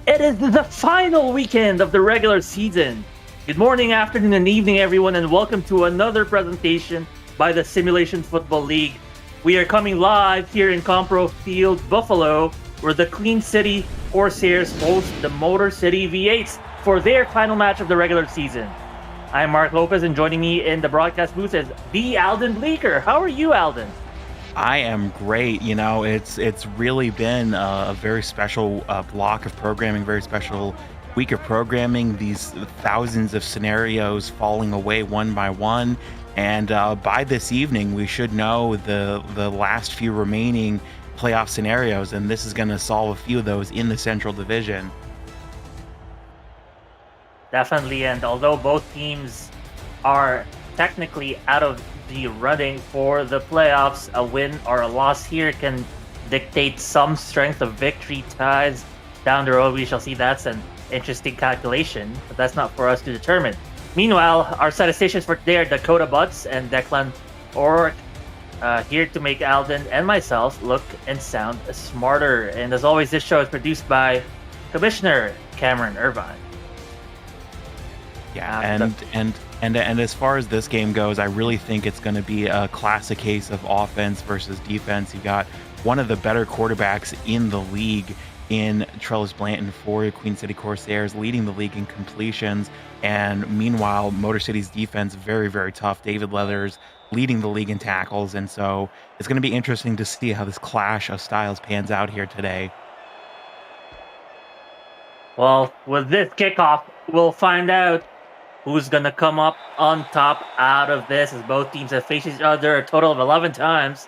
It is the final weekend of the regular season. Good morning, afternoon, and evening, everyone, and welcome to another presentation by the Simulation Football League. We are coming live here in Compro Field, Buffalo, where the Queen City Corsairs host the Motor City V8s for their final match of the regular season. I'm Mark Lopez, and joining me in the broadcast booth is the Alden Bleeker. How are you, Alden? I am great. It's really been a very special block of programming, very special week of programming. These thousands of scenarios falling away one by one, and by this evening, we should know the last few remaining playoff scenarios, and this is going to solve a few of those in the Central Division. Definitely, and although both teams are technically out of the running for the playoffs, a win or a loss here can dictate some strength of victory ties down the road. We shall see. That's an interesting calculation, but that's not for us to determine. Meanwhile, our statisticians for today are Dakota Butts and Declan O'Rourke, here to make Alden and myself look and sound smarter. And as always, this show is produced by Commissioner Cameron Irvine. Yeah, and as far as this game goes, I really think it's going to be a classic case of offense versus defense. You got one of the better quarterbacks in the league in Trellis Blanton for the Queen City Corsairs, leading the league in completions. And meanwhile, Motor City's defense very, very tough. David Leathers leading the league in tackles, and so it's going to be interesting to see how this clash of styles pans out here today. Well, with this kickoff, we'll find out who's going to come up on top out of this, as both teams have faced each other a total of 11 times.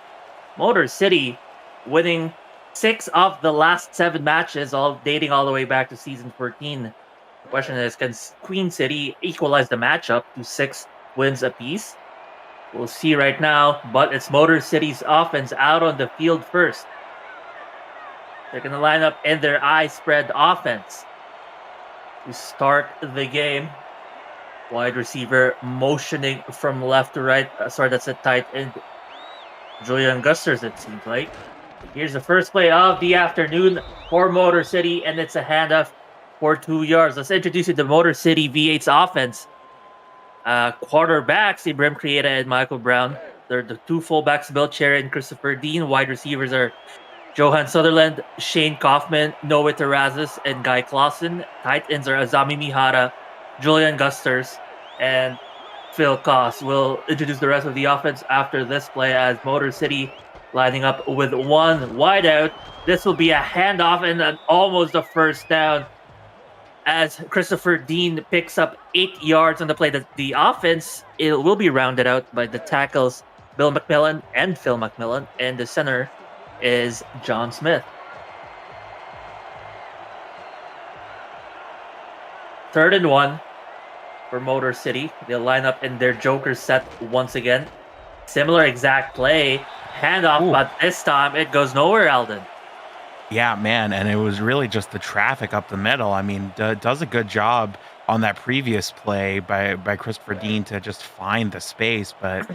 Motor City winning 6 of the last 7 matches, all dating all the way back to season 14. The question is, can Queen City equalize the matchup to 6 wins apiece? We'll see right now, but it's Motor City's offense out on the field first. They're going to line up in their eye spread offense to start the game. Wide receiver motioning from left to right. Sorry, that's a tight end. Julian Gusters, it seems like. Here's the first play of the afternoon for Motor City, and it's a handoff for 2 yards. Let's introduce you to Motor City V8's offense. Quarterbacks, Ibrahim Crieta and Michael Brown. They're the 2 fullbacks, Bill Cherry and Christopher Dean. Wide receivers are Johan Sutherland, Shane Kaufman, Noah Terrazas, and Guy Clausen. Tight ends are Azami Mihara, Julian Gusters, and Phil Koss. We'll introduce the rest of the offense after this play, as Motor City lining up with one wide out. This will be a handoff and almost a first down, as Christopher Dean picks up 8 yards on the play. The offense, it will be rounded out by the tackles Bill McMillan and Phil McMillan, and the center is John Smith. 3rd and 1 for Motor City. They'll line up in their Joker set once again. Similar exact play. Handoff, but this time it goes nowhere, Alden. Yeah, man, and it was really just the traffic up the middle. I mean, does a good job on that previous play by Christopher Dean to just find the space, but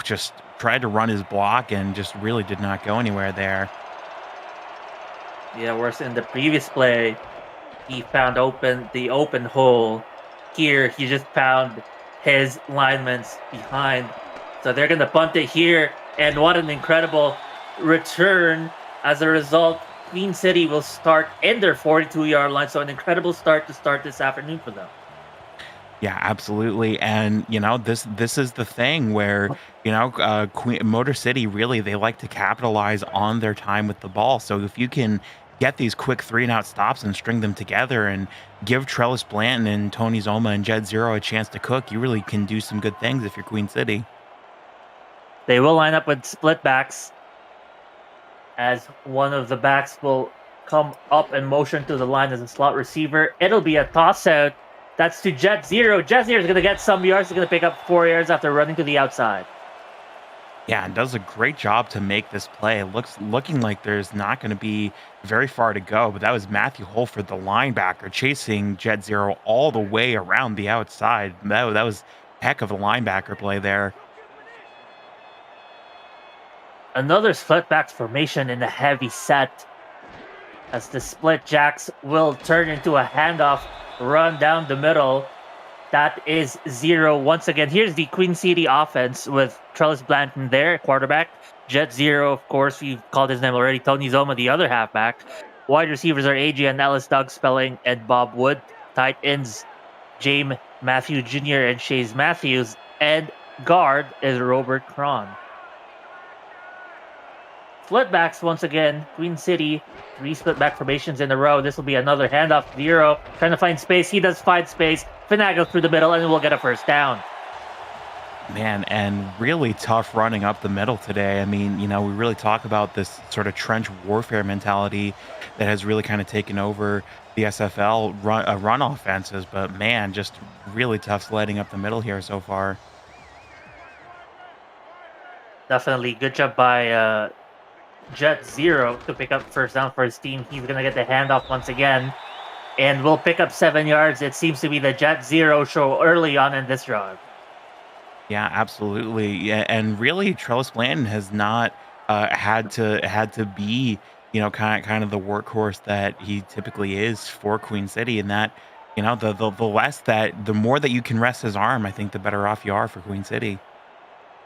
just tried to run his block and just really did not go anywhere there. Yeah, whereas in the previous play, he found the open hole. Here, he just found his linemen's behind. So they're going to punt it here, and what an incredible return. As a result, Queen City will start in their 42-yard line, so an incredible start to start this afternoon for them. Yeah, absolutely. And this is the thing where Motor City, really, they like to capitalize on their time with the ball. So if you can get these quick 3-and-out stops and string them together and give Trellis Blanton and Tony Zoma and Jed Zero a chance to cook, you really can do some good things if you're Queen City. They will line up with split backs, as one of the backs will come up and motion to the line as a slot receiver. It'll be a toss out. That's to Jet Zero. Jet Zero is going to get some yards. He's going to pick up 4 yards after running to the outside. Yeah, and does a great job to make this play. Looking like there's not going to be very far to go, but that was Matthew Holford, the linebacker, chasing Jet Zero all the way around the outside. That was heck of a linebacker play there. Another split back formation in the heavy set. as the split jacks will turn into a handoff run down the middle. That is 0 once again. Here's the Queen City offense with Trellis Blanton there, quarterback. Jet Zero, of course, we've called his name already. Tony Zoma, the other halfback. Wide receivers are Adrian Ellis, Doug Spelling, and Bob Wood. Tight ends, James Matthew Jr. and Shays Matthews. And guard is Robert Cron. Splitbacks once again. Queen City, 3 splitback formations in a row. This will be another handoff. Zero trying to find space. He does find space. Finagles through the middle, and we'll get a first down. Man, and really tough running up the middle today. I mean, we really talk about this sort of trench warfare mentality that has really kind of taken over the SFL run offenses, but man, just really tough sledding up the middle here so far. Definitely good job by Jet Zero to pick up first down for his team. He's going to get the handoff once again, and we'll pick up 7 yards. It seems to be the Jet Zero show early on in this drive. Yeah, absolutely. Yeah, and really, Trellis Blanton has not had to be, kind of the workhorse that he typically is for Queen City, and that, the more that you can rest his arm, I think the better off you are for Queen City.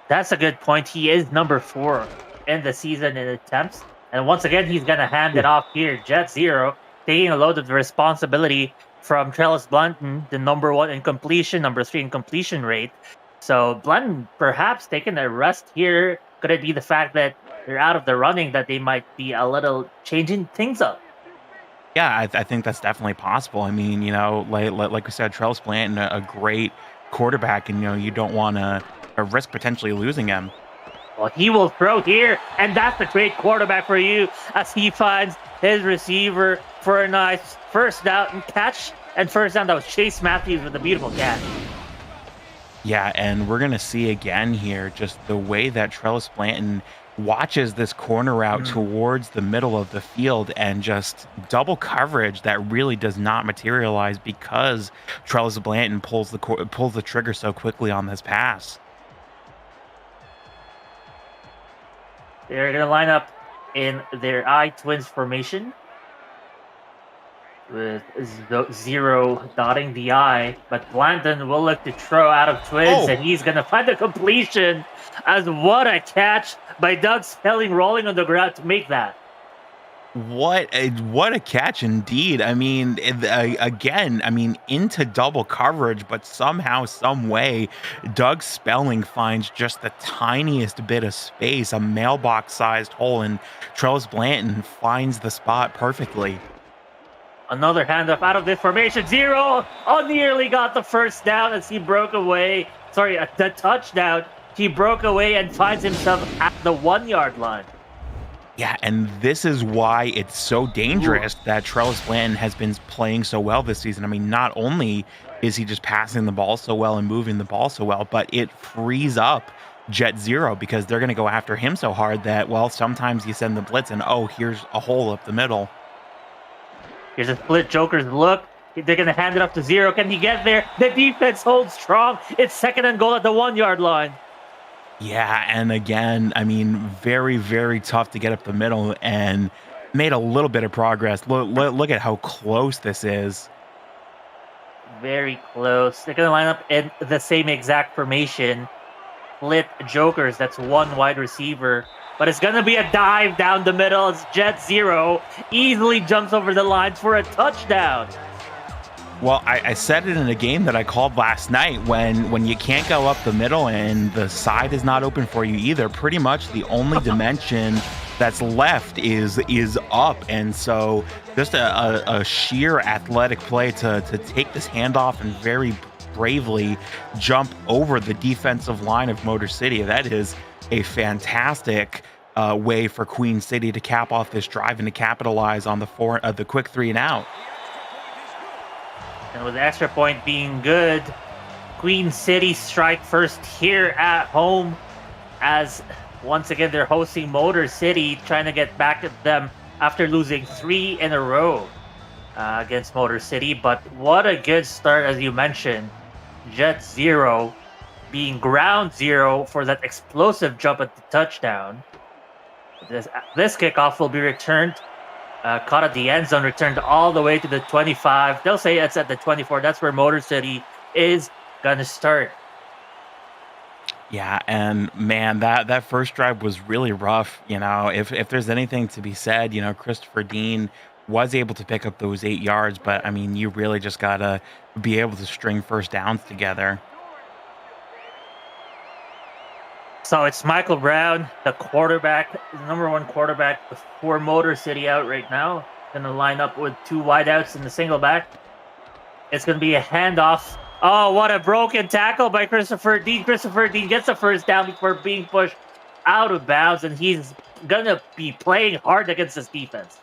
That's a good point. He is number 4 in the season in attempts, and once again, he's going to hand it off here. Jet Zero taking a load of the responsibility from Trellis Blanton, the number 1 in completion, number 3 in completion rate. So Blanton perhaps taking a rest here. Could it be the fact that they're out of the running that they might be a little changing things up? Yeah, I think that's definitely possible. I mean, like we said, Trellis Blanton, a great quarterback, and you don't want to risk potentially losing him. Well, he will throw here, and that's a great quarterback for you as he finds his receiver for a nice first down and catch. And first down, that was Chase Matthews with a beautiful catch. Yeah, and we're going to see again here just the way that Trellis Blanton watches this corner route towards the middle of the field and just double coverage that really does not materialize because Trellis Blanton pulls the trigger so quickly on this pass. They're going to line up in their I-twins formation with Zero dotting the I, but Blanton will look to throw out of twins, and he's going to find the completion. As what a catch by Doug Spelling, rolling on the ground to make that. What a catch indeed. I mean, again, into double coverage, but somehow, some way, Doug Spelling finds just the tiniest bit of space, a mailbox-sized hole, and Trellis Blanton finds the spot perfectly. Another handoff out of this formation. Zero nearly got the first down as he broke away. Sorry, the touchdown. He broke away and finds himself at the 1-yard line. Yeah, and this is why it's so dangerous that Trellis Blanton has been playing so well this season. I mean, not only is he just passing the ball so well and moving the ball so well, but it frees up Jet Zero because they're going to go after him so hard that, well, sometimes you send the blitz and, here's a hole up the middle. Here's a split Joker's look. They're going to hand it up to Zero. Can he get there? The defense holds strong. It's 2nd and goal at the 1-yard line. Yeah, and again, very, very tough to get up the middle and made a little bit of progress. Look at how close this is. Very close. They're going to line up in the same exact formation. Split Jokers. That's 1 wide receiver. But it's going to be a dive down the middle as Jet Zero easily jumps over the lines for a touchdown. Well, I said it in a game that I called last night when you can't go up the middle and the side is not open for you either. Pretty much the only dimension that's left is up. And so just a sheer athletic play to take this handoff and very bravely jump over the defensive line of Motor City. That is a fantastic way for Queen City to cap off this drive and to capitalize on the quick 3 and out. And with the extra point being good, Queen City strike first here at home as once again they're hosting Motor City, trying to get back at them after losing 3 in a row against Motor City. But what a good start, as you mentioned. Jet Zero being ground zero for that explosive jump at the touchdown. This kickoff will be returned Caught at the end zone, returned all the way to the 25. They'll say it's at the 24. That's where Motor City is going to start. Yeah, and man, that first drive was really rough. If there's anything to be said, Christopher Dean was able to pick up those 8 yards, but I mean, you really just gotta be able to string first downs together. So it's Michael Brown, the quarterback, the number one quarterback for Motor City out right now. Going to line up with 2 wideouts and the single back. It's going to be a handoff. Oh, what a broken tackle by Christopher Dean. Christopher Dean gets the first down before being pushed out of bounds, and he's going to be playing hard against this defense.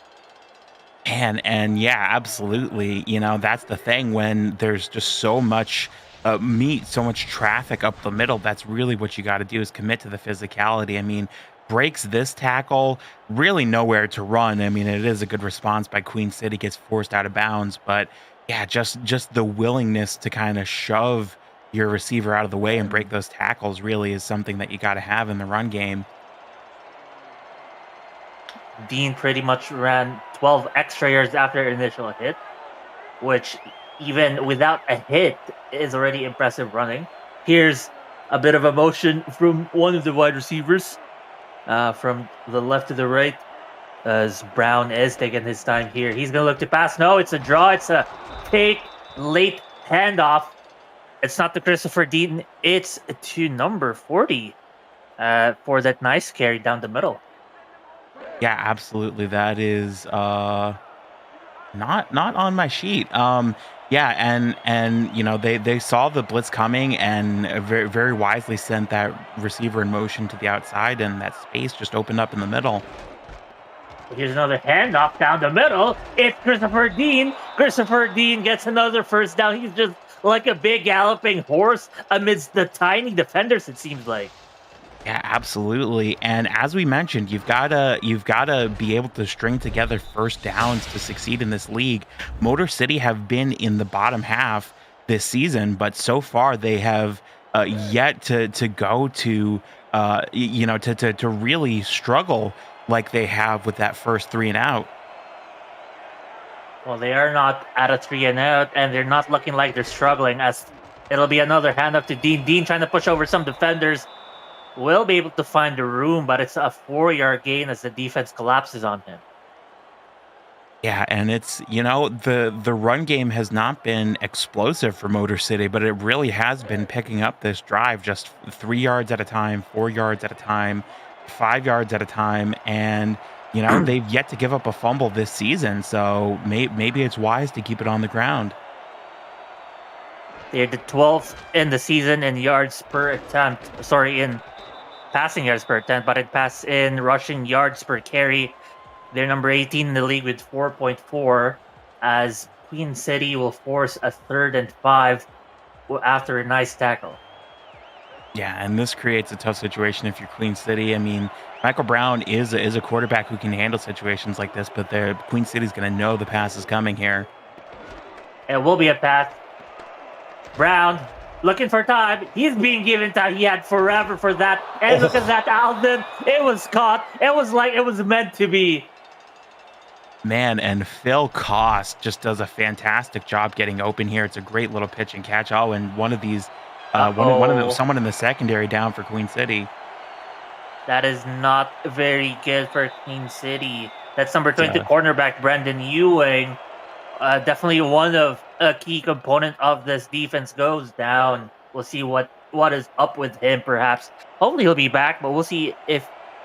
And yeah, absolutely. That's the thing when there's just so much meat, so much traffic up the middle. That's really what you got to do is commit to the physicality. I mean, breaks this tackle, really nowhere to run. I mean, it is a good response by Queen City, gets forced out of bounds, but yeah, just the willingness to kind of shove your receiver out of the way and break those tackles really is something that you got to have in the run game. Dean pretty much ran 12 extra yards after initial hit, which even without a hit is already impressive running. Here's a bit of a motion from one of the wide receivers from the left to the right as Brown is taking his time here. He's going to look to pass. No, it's a draw. It's a fake late handoff. It's not to Christopher Dean. It's to number 40 for that nice carry down the middle. Yeah, absolutely. That is not on my sheet. Yeah, and they saw the blitz coming and very very wisely sent that receiver in motion to the outside, and that space just opened up in the middle. Here's another handoff down the middle. It's Christopher Dean. Christopher Dean gets another first down. He's just like a big galloping horse amidst the tiny defenders, it seems like. Yeah, absolutely. And as we mentioned, you've gotta be able to string together first downs to succeed in this league. Motor City have been in the bottom half this season, but so far they have yet to go to to really struggle like they have with that first 3 and out. Well, they are not at a 3 and out, and they're not looking like they're struggling, as it'll be another handoff to Dean. Dean trying to push over some defenders. Will be able to find the room, but it's a 4-yard gain as the defense collapses on him. Yeah, and it's the run game has not been explosive for Motor City, but it really has been picking up this drive just 3 yards at a time, 4 yards at a time, 5 yards at a time, and they've yet to give up a fumble this season. So maybe it's wise to keep it on the ground. They're the 12th in the season in yards per attempt. Sorry, in passing yards per attempt, but in rushing yards per carry. They're number 18 in the league with 4.4, as Queen City will force a 3rd and 5 after a nice tackle. Yeah, and this creates a tough situation if you're Queen City. I mean, Michael Brown is a quarterback who can handle situations like this, but Queen City's going to know the pass is coming here. It will be a pass. Brown looking for time. He's being given time. He had forever for that. And look at that, Alden. It was caught. It was like it was meant to be. Man, and Phil Koss just does a fantastic job getting open here. It's a great little pitch and catch. Oh, and one of these, someone in the secondary down for Queen City. That is not very good for Queen City. That's number 22 cornerback Brendan Ewing. Definitely one of a key component of this defense goes down. We'll see what is up with him, perhaps. Hopefully he'll be back, but we'll see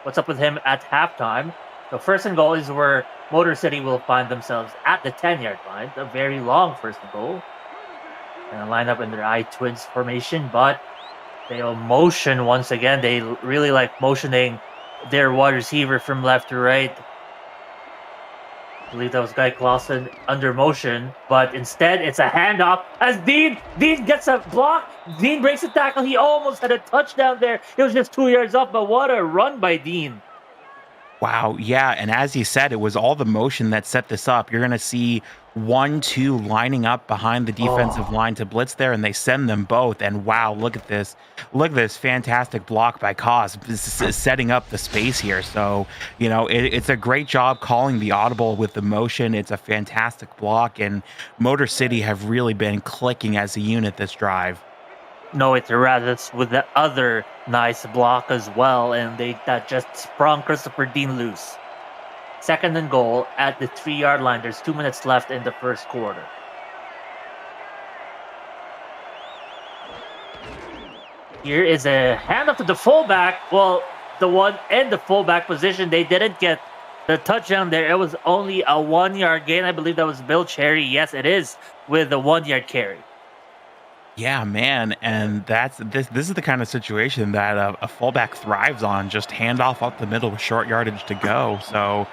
what's up with him at halftime. So 1st and goal is where Motor City will find themselves at the 10-yard line. A very long 1st and goal. And line up in their I-twins formation, but they'll motion once again. They really like motioning their wide receiver from left to right. I believe that was Guy Clausen under motion, but instead it's a handoff as Dean gets a block. Dean breaks a tackle. He almost had a touchdown there. It was just 2 yards off, but what a run by Dean. Wow, yeah, and as you said, it was all the motion that set this up. You're gonna see 1, 2 lining up behind the defensive Oh, line to blitz there, and they send them both, and wow, look at this. Look at this fantastic block by Cos, setting up the space here. So, it's a great job calling the audible with the motion. It's a fantastic block, and Motor City have really been clicking as a unit this drive. no, it's Erasmus with the other nice block as well, and they that just sprung Christopher Dean loose. Second and goal at the 3-yard line. There's 2 minutes left in the first quarter. Here is a handoff to the fullback. Well, the one in the fullback position, they didn't get the touchdown there. It was only a 1-yard gain. I believe that was Bill Cherry. Yes, it is with a 1-yard carry. Yeah, man, and this is the kind of situation that a fullback thrives on, just handoff up the middle with short yardage to go. So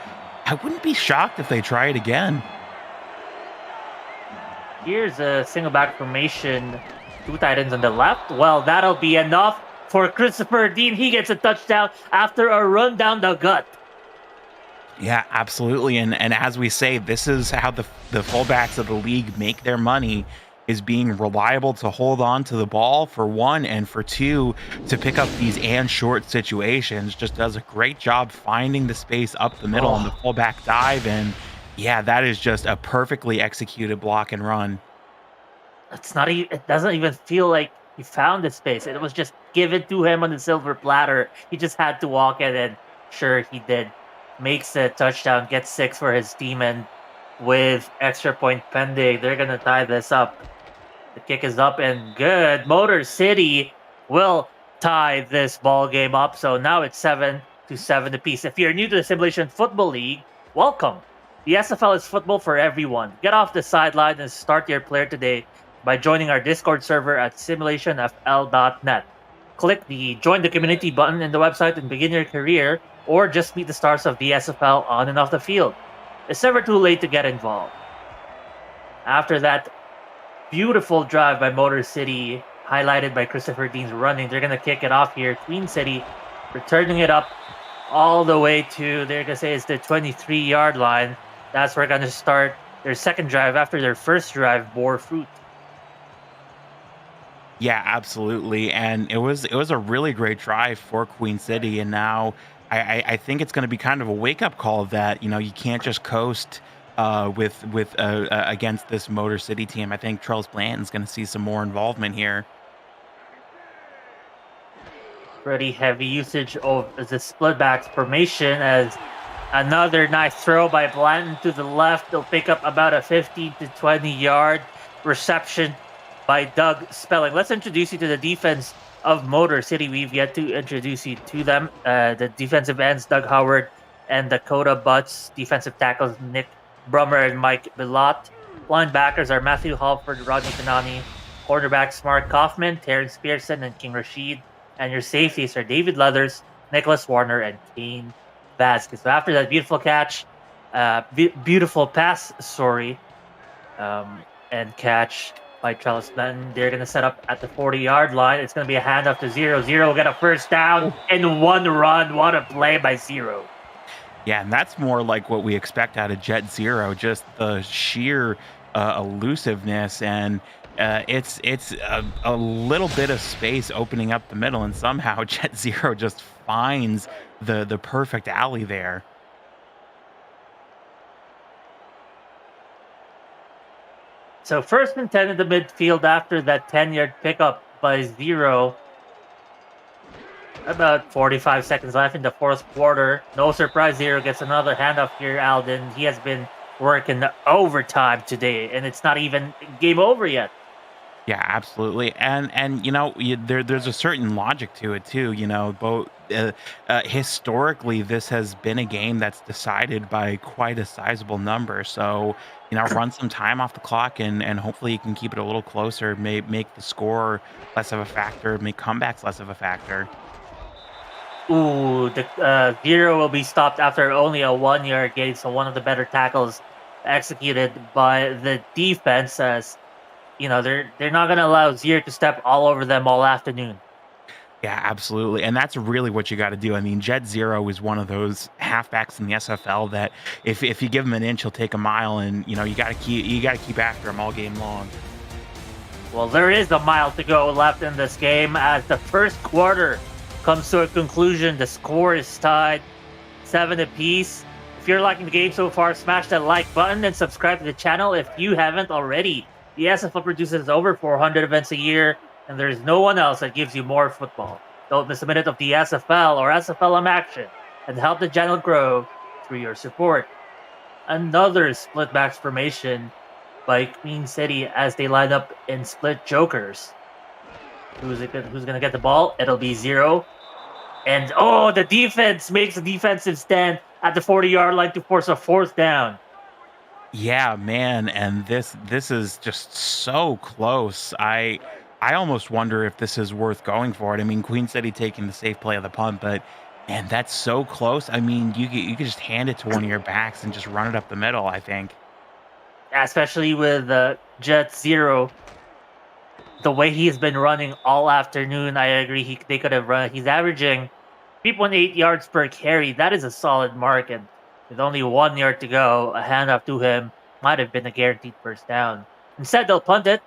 I wouldn't be shocked if they try it again. Here's a single back formation. Two tight ends on the left. Well, that'll be enough for Christopher Dean. He gets a touchdown after a run down the gut. Yeah, absolutely. And as we say, this is how the fullbacks of the league make their money, is being reliable to hold on to the ball for one, and for two, to pick up these and short situations. Just does a great job finding the space up the middle on the Oh, fullback dive. And yeah, that is just a perfectly executed block and run. it's not even, it doesn't even feel like he found the space. It was just given to him on the silver platter. He just had to walk it, and sure, he did. Makes a touchdown, gets 6 for his team, and with extra point pending, they're gonna tie this up. The kick is up and good. Motor City will tie this ball game up. So now it's 7-7 apiece. If you're new to the Simulation Football League, welcome. The SFL is football for everyone. Get off the sideline and start your player today by joining our Discord server at simulationfl.net. Click the join the community button in the website and begin your career, or just meet the stars of the SFL on and off the field. It's never too late to get involved. After that beautiful drive by Motor City, highlighted by Christopher Dean's running. They're going to kick it off here. Queen City returning it up all the way to, they're going to say it's the 23-yard line. That's where they're going to start their second drive after their first drive bore fruit. Yeah, absolutely. And it was a really great drive for Queen City. And now I think it's going to be kind of a wake up call that you can't just coast with against this Motor City team. I think Charles Blanton's going to see some more involvement here. Pretty heavy usage of the split backs formation, as another nice throw by Blanton to the left. They'll pick up about a 15 to 20-yard reception by Doug Spelling. Let's introduce you to the defense of Motor City. We've yet to introduce you to them. The defensive ends, Doug Howard and Dakota Butts. Defensive tackles, Nick Brummer and Mike Bilott. Linebackers are Matthew Halford, Rodney Kanani. Cornerbacks, Mark Kaufman, Terrence Pearson, and King Rashid. And your safeties are David Leathers, Nicholas Warner, and Kane Vasquez. So after that beautiful catch, beautiful pass, and catch by Charles Benton, they're going to set up at the 40-yard line. It's going to be a handoff to 0-0. Will get a first down in one run. What a play by Zero. Yeah, and that's more like what we expect out of Jet Zero, just the sheer elusiveness, and it's a little bit of space opening up the middle, and somehow Jet Zero just finds the perfect alley there. So first and 10 in the midfield after that 10-yard pickup by Zero. About 45 seconds left in the fourth quarter. No surprise, Zero gets another handoff here, Alden. He has been working overtime today, and it's not even game over yet. Yeah, absolutely. And there's a certain logic to it too. Both historically, this has been a game that's decided by quite a sizable number. So run some time off the clock, and hopefully you can keep it a little closer. Make the score less of a factor. Make comebacks less of a factor. Ooh, the Zero will be stopped after only a 1-yard gain. So one of the better tackles executed by the defense, as they're not going to allow Zero to step all over them all afternoon. Yeah, absolutely, and that's really what you gotta do. I mean, Jet Zero is one of those halfbacks in the SFL that if you give him an inch, he'll take a mile, and, you gotta keep after him all game long. Well, there is a mile to go left in this game as the first quarter comes to a conclusion. The score is tied 7 apiece. If you're liking the game so far, smash that like button and subscribe to the channel if you haven't already. The SFL produces over 400 events a year, and there's no one else that gives you more football. Don't miss a minute of the SFL or SFLM action and help the channel grow through your support. Another split back formation by Queen City as they line up in split jokers. Who's gonna get the ball? It'll be Zero. And the defense makes a defensive stand at the 40-yard line to force a fourth down. Yeah, man, and this is just so close. I almost wonder if this is worth going for it. I mean, Queen City taking the safe play of the punt, but man, that's so close. I mean, you could just hand it to one of your backs and just run it up the middle, I think. Especially with Jet Zero, the way he's been running all afternoon, I agree. They could have run. He's averaging 3.8 yards per carry. That is a solid mark, and with only 1 yard to go, a handoff to him might have been a guaranteed first down. Instead, they'll punt it.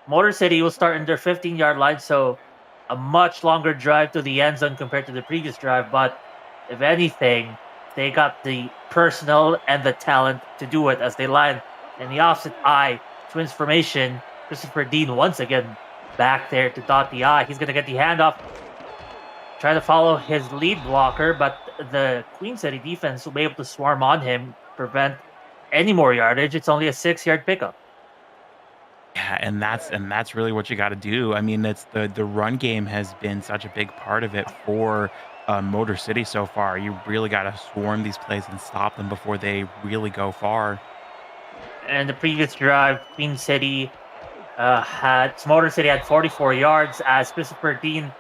Motor City will start in their 15-yard line, so a much longer drive to the end zone compared to the previous drive. But if anything, they got the personnel and the talent to do it as they line in the opposite eye. Twins formation. Christopher Dean once again back there to dot the eye. He's going to get the handoff. Try to follow his lead blocker, but the Queen City defense will be able to swarm on him, prevent any more yardage. It's only a 6-yard pickup. Yeah, and that's really what you got to do. I mean, it's the run game has been such a big part of it for Motor City so far. You really got to swarm these plays and stop them before they really go far. And the previous drive, Queen City Motor City had 44 yards as Christopher Dean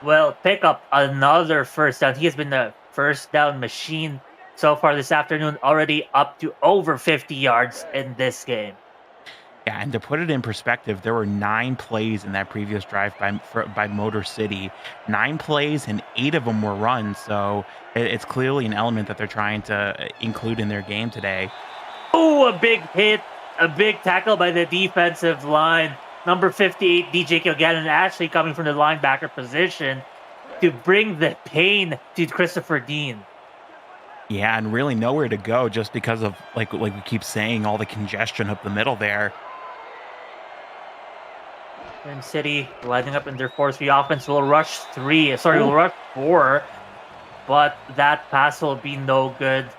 will pick up another first down. He has been the first down machine so far this afternoon, already up to over 50 yards in this game. Yeah, and to put it in perspective, there were 9 plays in that previous drive by Motor City. 9 plays, and 8 of them were runs. So it's clearly an element that they're trying to include in their game today. Oh, a big hit, a big tackle by the defensive line. Number 58, DJ Kilgannon, actually coming from the linebacker position to bring the pain to Christopher Dean. Yeah, and really nowhere to go just because of like we keep saying, all the congestion up the middle there. And City lining up in their 4-3 offense will rush 3. Sorry, will rush 4. But that pass will be no good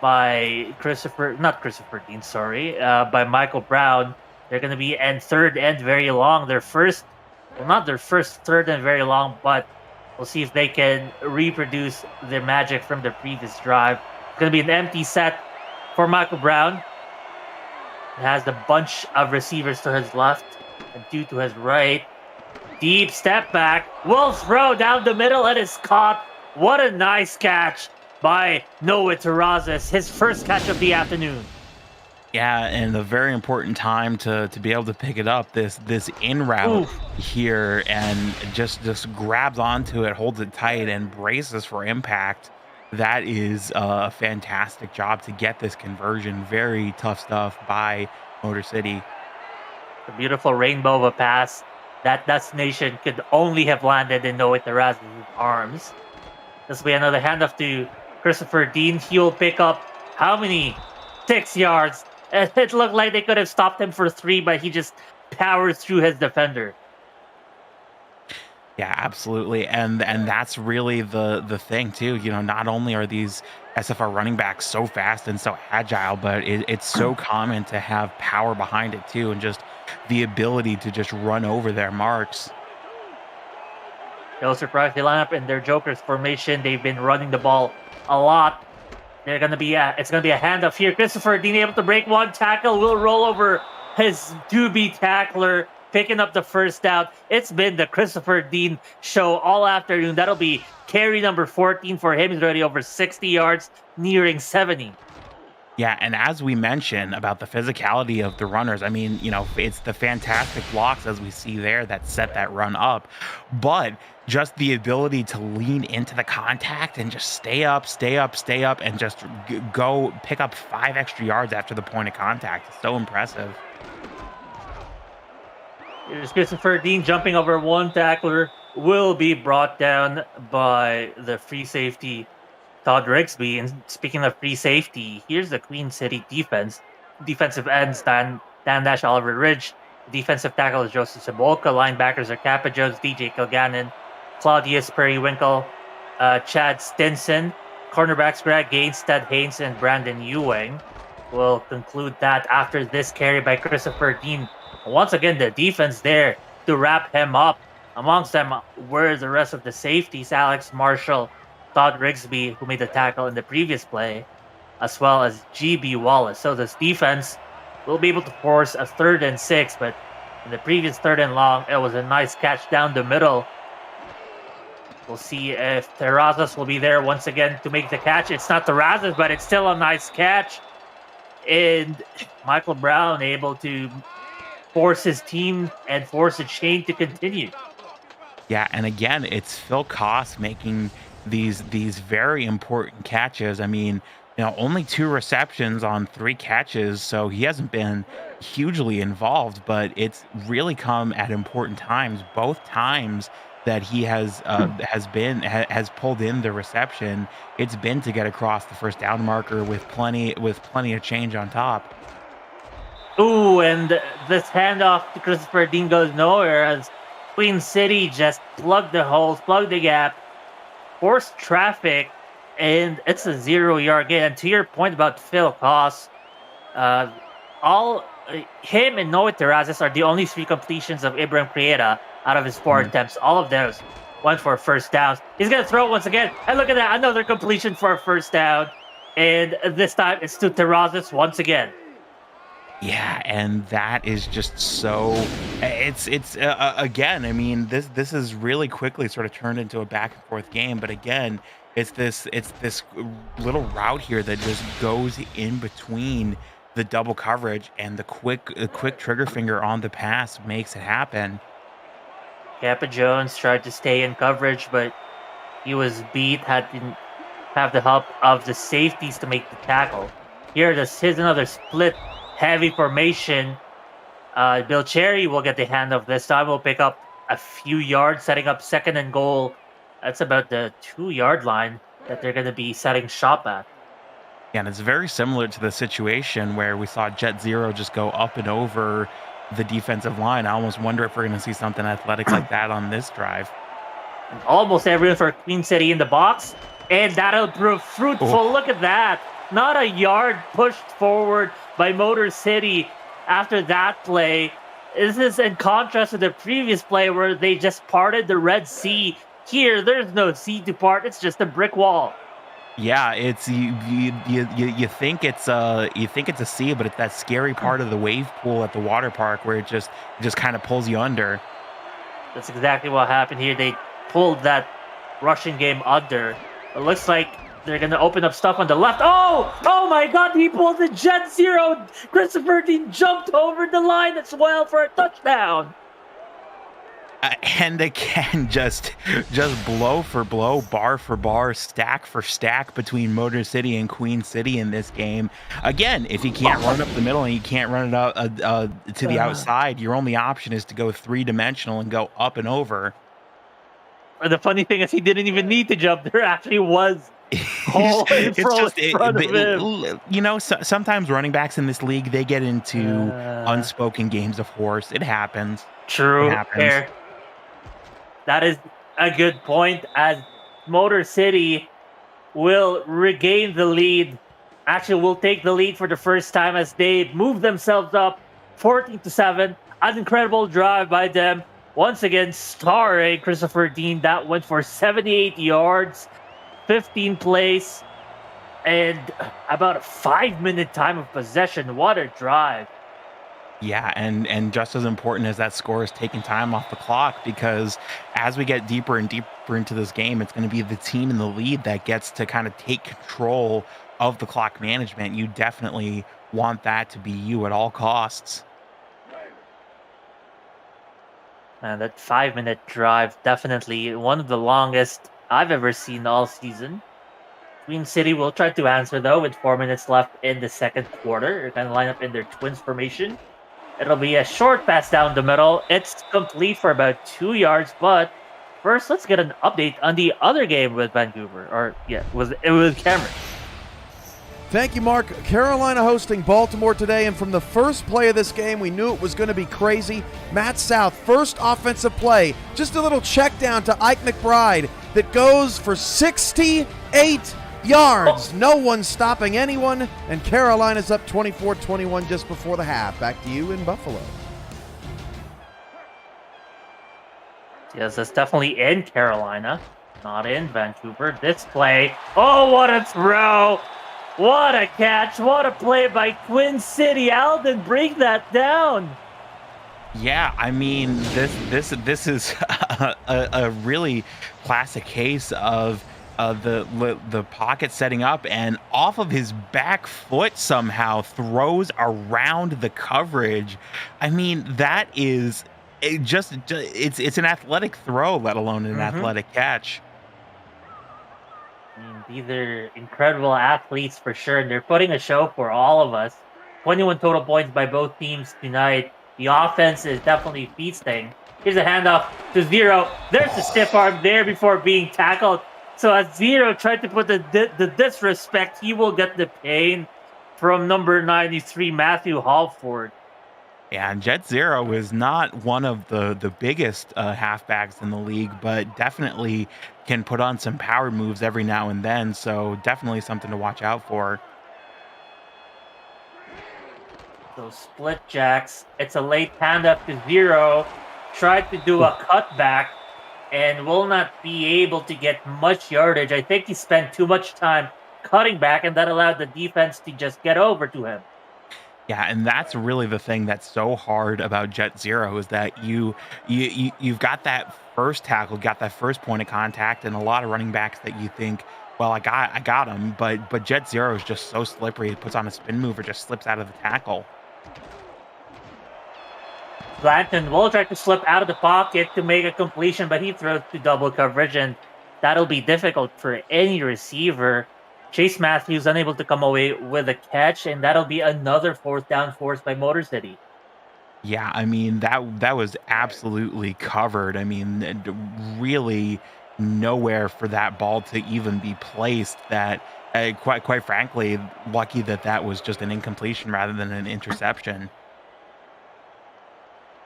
by not Christopher Dean, sorry, by Michael Brown. They're going to be in third and very long. Not their first third and very long, but we'll see if they can reproduce the magic from the previous drive. It's going to be an empty set for Michael Brown. He has the bunch of receivers to his left and 2 to his right. Deep step back. Will throw down the middle and is caught. What a nice catch by Noah Terrazas. His first catch of the afternoon. Yeah, and a very important time to be able to pick it up. This in route here, and just grabs onto it, holds it tight, and braces for impact. That is a fantastic job to get this conversion. Very tough stuff by Motor City. A beautiful rainbow of a pass. That destination could only have landed in Noah Terrazas' arms. This will be another handoff to Christopher Dean. He'll pick up how many? 6 yards. It looked like they could have stopped him for 3, but he just powers through his defender. Yeah, absolutely, and that's really the thing too. Not only are these SFR running backs so fast and so agile, but it's so common to have power behind it too, and just the ability to just run over their marks. No surprise, they line up in their Joker's formation. They've been running the ball a lot. It's gonna be a handoff here. Christopher Dean able to break one tackle, will roll over his to-be tackler, picking up the first down. It's been the Christopher Dean show all afternoon. That'll be carry number 14 for him. He's already over 60 yards, nearing 70. Yeah, and as we mentioned about the physicality of the runners, I mean, it's the fantastic blocks as we see there that set that run up, but just the ability to lean into the contact and just stay up, stay up, stay up, and just go pick up 5 extra yards after the point of contact. It's so impressive. Here's Christopher Dean jumping over one tackler, will be brought down by the free safety Todd Rigsby. And speaking of free safety, here's the Queen City defense. Defensive ends Dan Dash, Oliver Ridge. Defensive tackle is Joseph Sabolka. Linebackers are Kappa Jones, DJ Kilgannon, Claudius Periwinkle, Chad Stinson. Cornerbacks Greg Gaines, Ted Haynes, and Brandon Ewing. Will conclude that after this carry by Christopher Dean. Once again, the defense there to wrap him up. Amongst them were the rest of the safeties, Alex Marshall, Todd Rigsby, who made the tackle in the previous play, as well as GB Wallace. So this defense will be able to force a 3rd and 6, but in the previous 3rd and long, it was a nice catch down the middle. We'll see if Terrazas will be there once again to make the catch. It's not Terrazas, but it's still a nice catch. And Michael Brown able to force his team and force the chain to continue. Yeah, and again, it's Phil Koss making these very important catches. I mean, only 2 receptions on 3 catches, so he hasn't been hugely involved, but it's really come at important times. Both times that he has pulled in the reception, it's been to get across the first down marker with plenty of change on top. Ooh, and this handoff to Christopher Dean goes nowhere as Queen City just plugged the holes, plugged the gap, forced traffic, and it's a 0-yard gain. And to your point about Phil Koss, him and Noah Terrazas are the only 3 completions of Ibrahim Prieta out of his 4 attempts. All of those went for first downs. He's going to throw it once again. And look at that, another completion for a first down. And this time it's to Terrazas once again. Yeah, and that is just so. It's again. I mean, this is really quickly sort of turned into a back and forth game. But again, it's this little route here that just goes in between the double coverage, and the quick trigger finger on the pass makes it happen. Kappa Jones tried to stay in coverage, but he was beat. Didn't have the help of the safeties to make the tackle. Here's another split heavy formation. Bill Cherry will get the handoff this time. We'll pick up a few yards, setting up 2nd and goal. That's about the 2-yard line that they're going to be setting shop at. Yeah, and it's very similar to the situation where we saw Jet Zero just go up and over the defensive line. I almost wonder if we're going to see something athletic like that on this drive. And almost everyone for Queen City in the box, and that'll prove fruitful. Oh. Look at that. Not a yard pushed forward by Motor City after that play. This is in contrast to the previous play where they just parted the Red Sea. Here, there's no sea to part. It's just a brick wall. Yeah, it's you think it's a sea, but it's that scary part of the wave pool at the water park where it just kind of pulls you under. That's exactly what happened here. They pulled that rushing game under. It looks like they're going to open up stuff on the left. Oh my God, he pulled the Jet Zero. Christopher Dean jumped over the line as well for a touchdown. And again, just blow for blow, bar for bar, stack for stack between Motor City and Queen City in this game. Again, if you can't run up the middle and you can't run it out to the outside, your only option is to go 3-dimensional and go up and over. The funny thing is he didn't even need to jump. There actually was hole in front of him. Sometimes running backs in this league, they get into unspoken games of horse. It happens. True. It happens. Fair. That is a good point, as Motor City will regain the lead. Actually, will take the lead for the first time as they move themselves up 14-7. An incredible drive by them. Once again, starring Christopher Dean. That went for 78 yards, 15 plays, and about a 5-minute time of possession. What a drive. Yeah, and just as important as that score is taking time off the clock, because as we get deeper and deeper into this game, it's going to be the team in the lead that gets to kind of take control of the clock management. You definitely want that to be you at all costs. And that 5-minute drive, definitely one of the longest I've ever seen all season. Queen City will try to answer though with 4 minutes left in the second quarter. They're going to line up in their twins formation. It'll be a short pass down the middle. It's complete for about 2 yards, but first let's get an update on the other game with Vancouver. Or yeah, it was Cameron. Thank you, Mark. Carolina hosting Baltimore today, and from the first play of this game, we knew it was going to be crazy. Matt South, first offensive play, just a little check down to Ike McBride that goes for 68 yards. No one stopping anyone, and Carolina's up 24-21 just before the half. Back to you in Buffalo. Yes, that's definitely in Carolina, not in Vancouver. This play, oh, what a throw! What a catch! What a play by Queen City! Alden, bring that down. Yeah, I mean this is a really classic case of the pocket setting up, and off of his back foot somehow throws around the coverage. I mean that is it's an athletic throw, let alone an athletic catch. I mean, these are incredible athletes for sure, and they're putting a show for all of us. 21 total points by both teams tonight. The offense is definitely feasting. Here's a handoff to Zero. There's the stiff arm there before being tackled. So as Zero tried to put the disrespect, he will get the pain from number 93, Matthew Halford. Yeah, and Jet Zero is not one of the biggest halfbacks in the league, but definitely can put on some power moves every now and then. So definitely something to watch out for. Those split jacks. It's a late handoff to Zero. Tried to do a cutback and will not be able to get much yardage. I think he spent too much time cutting back, and that allowed the defense to just get over to him. Yeah, and that's really the thing that's so hard about Jet Zero is that you've got that first tackle, got that first point of contact, and a lot of running backs that you think, well, I got him, but Jet Zero is just so slippery. He puts on a spin move or just slips out of the tackle. Blanton will try to slip out of the pocket to make a completion, but he throws to double coverage, and that'll be difficult for any receiver. Chase Matthews unable to come away with a catch, and that'll be another fourth down forced by Motor City. Yeah, I mean that was absolutely covered. I mean, really nowhere for that ball to even be placed. That quite frankly, lucky that that was just an incompletion rather than an interception.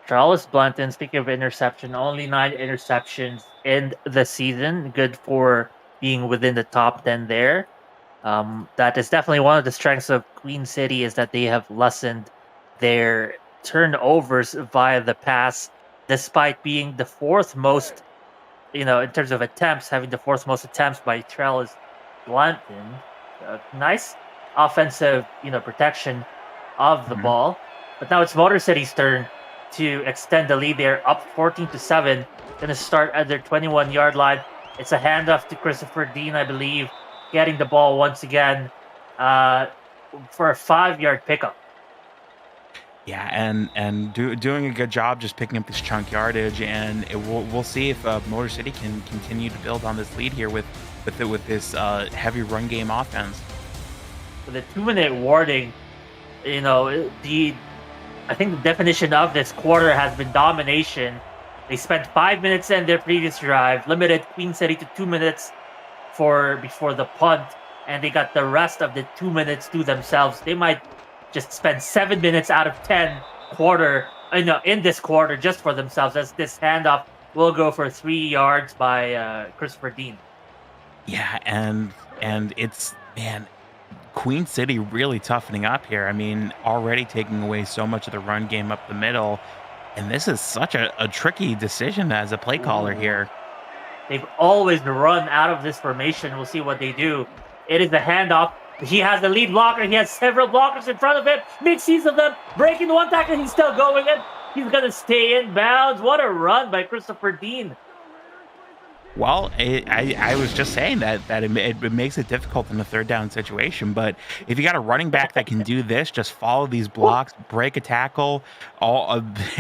Charles Blanton, speaking of interception, only 9 interceptions in the season. Good for being within the top 10 there. That is definitely one of the strengths of Queen City, is that they have lessened their turnovers via the pass, despite being the fourth most, in terms of attempts, having the fourth most attempts by Trellis Blanton. Nice offensive, protection of the ball. But now it's Motor City's turn to extend the lead. They're up 14-7. Going to start at their 21-yard line. It's a handoff to Christopher Dean, I believe, getting the ball once again for a 5-yard pickup. Yeah, and doing a good job just picking up this chunk yardage, and we'll see if Motor City can continue to build on this lead here with this heavy run game offense. With a 2-minute warning, I think the definition of this quarter has been domination. They spent 5 minutes in their previous drive, limited Queen City to 2 minutes before the punt, and they got the rest of the 2 minutes to themselves. They might just spend 7 minutes out of 10 in this quarter just for themselves, as this handoff will go for 3 yards by Christopher Dean. Yeah, and it's, man, Queen City really toughening up here. I mean, already taking away so much of the run game up the middle, and this is such a tricky decision as a play caller here. They've always run out of this formation. We'll see what they do. It is the handoff He has the lead blocker. He has several blockers in front of him. Makes use of them. Breaking the one tackle. He's still going in. He's going to stay in bounds. What a run by Christopher Dean. Well, I was just saying that it makes it difficult in the third down situation. But if you got a running back that can do this, just follow these blocks, break a tackle,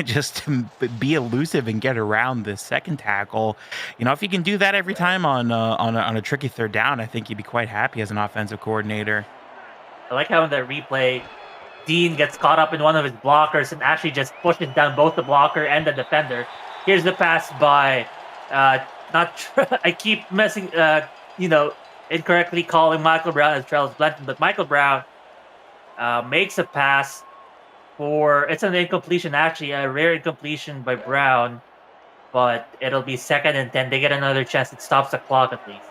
just to be elusive and get around the second tackle. If you can do that every time on a tricky third down, I think you'd be quite happy as an offensive coordinator. I like how in that replay, Dean gets caught up in one of his blockers and actually just pushes down both the blocker and the defender. Here's the pass by, I keep messing, incorrectly calling Michael Brown as Charles Blanton, but Michael Brown makes a pass it's an incompletion, actually, a rare incompletion by Brown, but it'll be 2nd and 10. They get another chance. It stops the clock at least.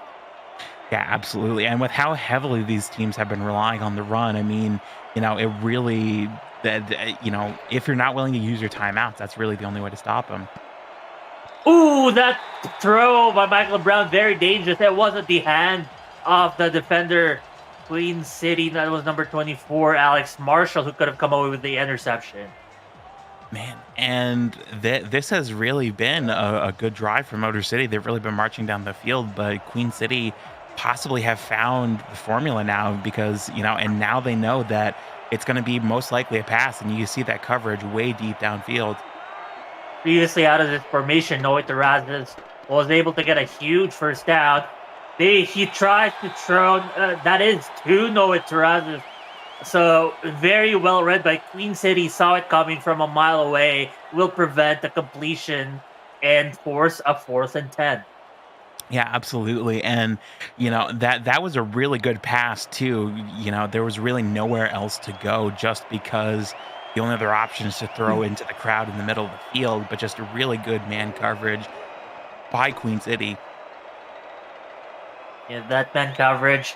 Yeah, absolutely. And with how heavily these teams have been relying on the run, I mean, it really, if you're not willing to use your timeouts, that's really the only way to stop them. Ooh, that throw by Michael Brown, very dangerous. That wasn't the hand of the defender, Queen City. That was number 24, Alex Marshall, who could have come away with the interception. Man, and this has really been a good drive for Motor City. They've really been marching down the field, but Queen City possibly have found the formula now because, and now they know that it's going to be most likely a pass, and you see that coverage way deep downfield. Previously out of this formation, Noe Terrazas was able to get a huge first down. He tries to throw, that is to Noe Terrazas. So very well read by Queen City, saw it coming from a mile away, will prevent the completion and force a 4th and 10. Yeah, absolutely. And, that was a really good pass too. There was really nowhere else to go just because the only other option is to throw into the crowd in the middle of the field, but just a really good man coverage by Queen City. Yeah, that man coverage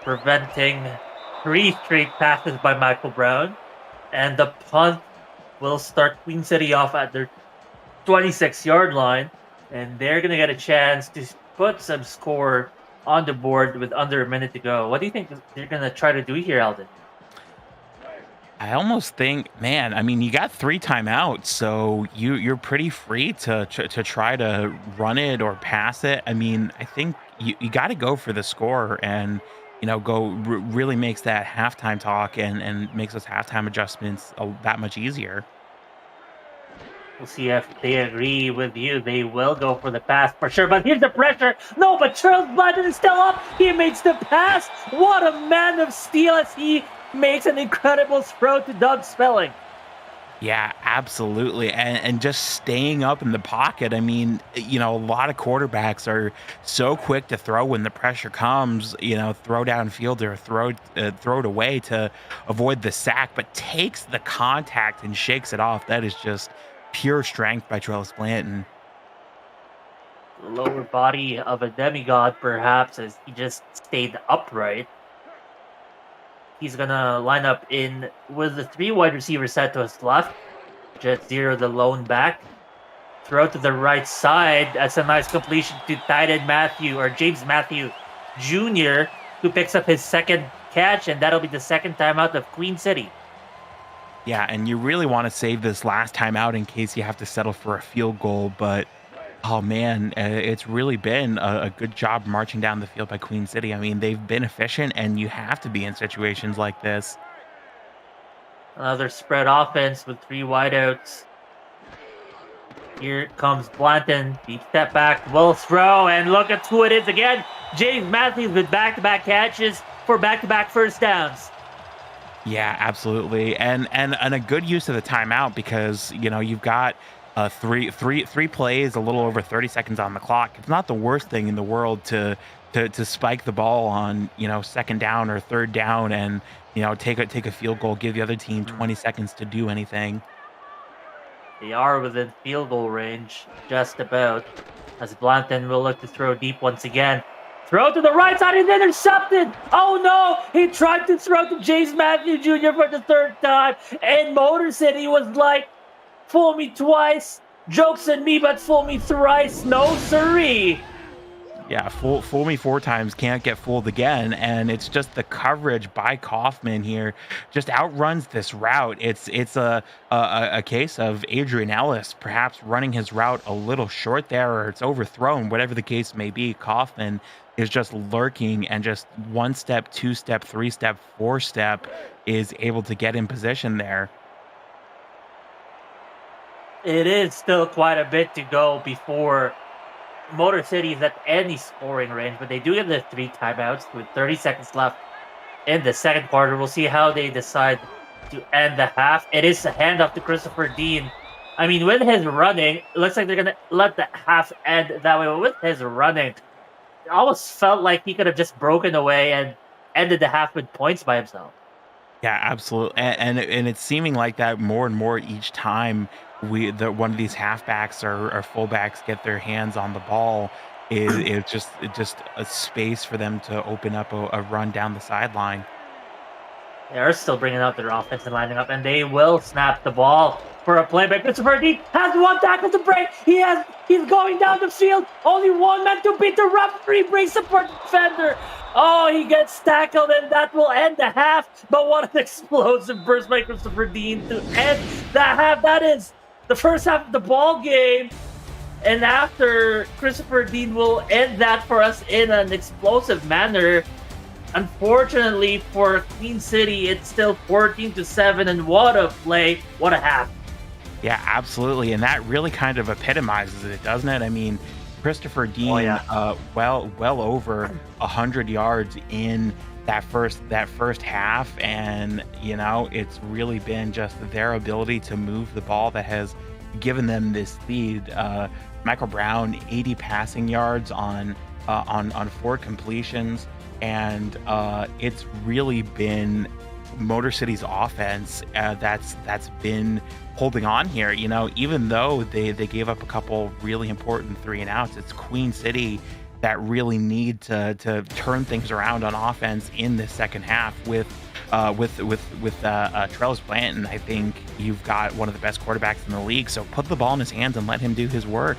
preventing 3 straight passes by Michael Brown. And the punt will start Queen City off at their 26-yard line. And they're going to get a chance to put some score on the board with under a minute to go. What do you think they're going to try to do here, Alden? I almost think, man, I mean, you got 3 timeouts, so you're pretty free to try to run it or pass it. I mean, I think you got to go for the score and, really makes that halftime talk and makes those halftime adjustments that much easier. We'll see if they agree with you. They will go for the pass for sure. But here's the pressure. No, but Charles Blanton is still up. He makes the pass. What a man of steel as he makes an incredible throw to Doug Spelling. Yeah, absolutely. And just staying up in the pocket. I mean, a lot of quarterbacks are so quick to throw when the pressure comes, throw downfield or throw it away to avoid the sack, but takes the contact and shakes it off. That is just pure strength by Charles Blanton. The lower body of a demigod, perhaps, as he just stayed upright. He's going to line up in with the 3 wide receivers set to his left. Just zero the lone back. Throw to the right side. That's a nice completion to tight end James Matthew Jr., who picks up his 2nd catch, and that'll be the 2nd timeout of Queen City. Yeah, and you really want to save this last timeout in case you have to settle for a field goal, but oh man, it's really been a good job marching down the field by Queen City. I mean, they've been efficient, and you have to be in situations like this. Another spread offense with 3 wideouts. Here comes Blanton. Deep step back, will throw, and look at who it is again. James Matthews with back-to-back catches for back-to-back first downs. Yeah, absolutely, and a good use of the timeout because you've got three plays, a little over 30 seconds on the clock. It's not the worst thing in the world to spike the ball on 2nd down or 3rd down and take a field goal, give the other team 20 seconds to do anything. They are within field goal range, just about, as Blanton will look to throw deep once again. Throw to the right side and intercepted. Oh no! He tried to throw to James Matthew Jr. for the 3rd time, and Motor City was like, fool me twice, jokes on me, but fool me thrice. No siree. Yeah, fool me 4 times, can't get fooled again, and it's just the coverage by Kaufman here just outruns this route. It's a case of Adrian Ellis perhaps running his route a little short there, or it's overthrown, whatever the case may be. Kaufman is just lurking and just 1 step, 2 step, 3 step, 4 step is able to get in position there. It is still quite a bit to go before Motor City is at any scoring range, but they do get the 3 timeouts with 30 seconds left in the second quarter. We'll see how they decide to end the half. It is a handoff to Christopher Dean. I mean, with his running, it looks like they're going to let the half end that way. But with his running, it almost felt like he could have just broken away and ended the half with points by himself. Yeah, absolutely, and it's seeming like that more and more each time one of these halfbacks or fullbacks get their hands on the ball. It's just a space for them to open up a run down the sideline. They are still bringing out their offense and lining up, and they will snap the ball for a play by Christopher Dean. Has 1 tackle to break. He's going down the field. Only 1 man to beat. The referee brings support defender. Oh, he gets tackled, and that will end the half. But what an explosive burst by Christopher Dean to end the half. That is the first half of the ball game. And after, Christopher Dean will end that for us in an explosive manner. Unfortunately for Queen City, it's still 14-7, and what a play, what a half. Yeah, absolutely, and that really kind of epitomizes it, doesn't it? I mean, Christopher Dean, well over 100 yards in that first half, and it's really been just their ability to move the ball that has given them this lead. Michael Brown, 80 passing yards on 4 completions. And it's really been Motor City's offense that's been holding on here. Even though they gave up a couple really important 3 and outs, it's Queen City that really need to turn things around on offense in the second half with Trellis Blanton. I think you've got one of the best quarterbacks in the league, so put the ball in his hands and let him do his work.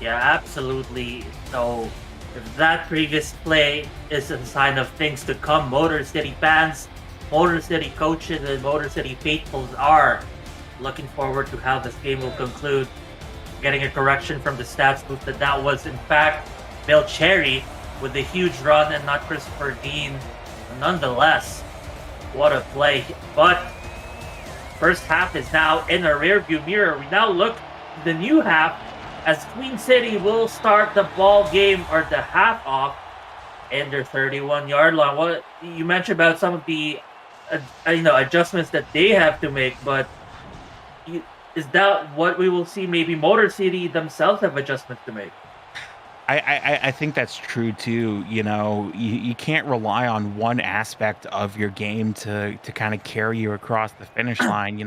Yeah, absolutely. So, if that previous play is a sign of things to come, Motor City fans, Motor City coaches, and Motor City faithfuls are looking forward to how this game will conclude. Getting a correction from the stats booth that was, in fact, Bill Cherry with a huge run and not Christopher Dean. Nonetheless, what a play. But first half is now in our rearview mirror. We now look at the new half, as Queen City will start the ball game or the half off in their 31-yard line. What you mentioned about some of the adjustments that they have to make, but is that what we will see? Maybe Motor City themselves have adjustments to make. I think that's true too. You can't rely on one aspect of your game to kind of carry you across the finish line.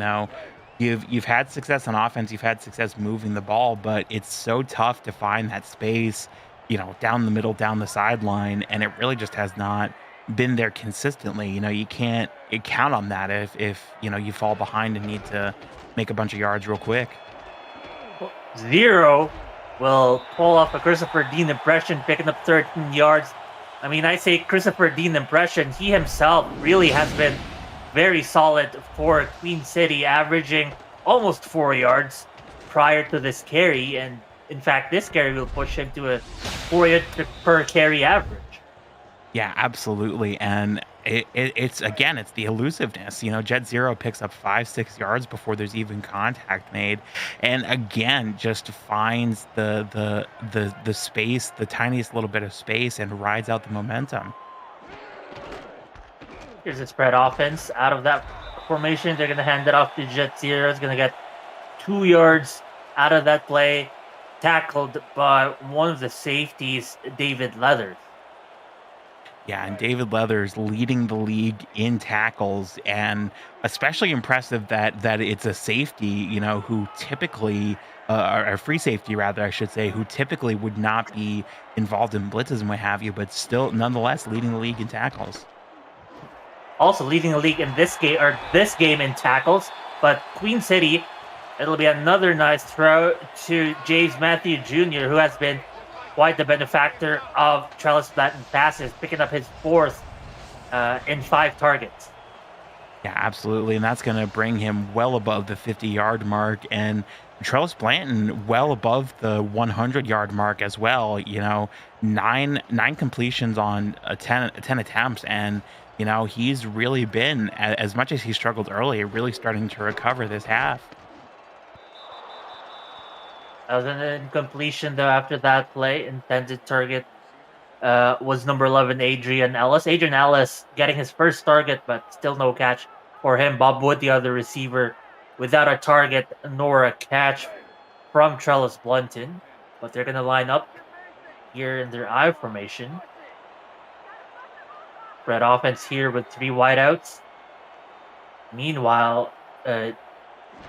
You've had success on offense, you've had success moving the ball, but it's so tough to find that space, down the middle, down the sideline, and it really just has not been there consistently. You can't count on that if you fall behind and need to make a bunch of yards real quick. Zero will pull off a Christopher Dean impression, picking up 13 yards. I mean, I say Christopher Dean impression. He himself really has been very solid for Queen City, averaging almost 4 yards prior to this carry. And in fact, this carry will push him to a 4 yard per carry average. Yeah, absolutely. And it's the elusiveness. Jet Zero picks up 5-6 yards before there's even contact made, and again just finds the space, the tiniest little bit of space, and rides out the momentum. Here's a spread offense. Out of that formation, they're going to hand it off to Jet Zero. It's going to get 2 yards out of that play, tackled by one of the safeties, David Leathers. Yeah, and David Leathers leading the league in tackles, and especially impressive that it's a safety, who typically, or free safety rather, I should say, who typically would not be involved in blitzes and what have you, but still nonetheless leading the league in tackles. Also leading the league in this game in tackles, but Queen City It'll be another nice throw to James Matthew Jr., who has been quite the benefactor of Trellis Blanton passes, picking up his fourth in 5 targets. Yeah, absolutely. And that's going to bring him well above the 50-yard mark. And Trellis Blanton well above the 100-yard mark as well. Nine completions on 10 attempts. And, he's really been, as much as he struggled early, really starting to recover this half. That was an incompletion, though, after that play. Intended target was number 11, Adrian Ellis. Adrian Ellis getting his first target, but still no catch for him. Bob Wood, the other receiver, without a target nor a catch from Trellis Blanton. But they're going to line up here in their I formation. Red offense here with 3 wideouts. Meanwhile,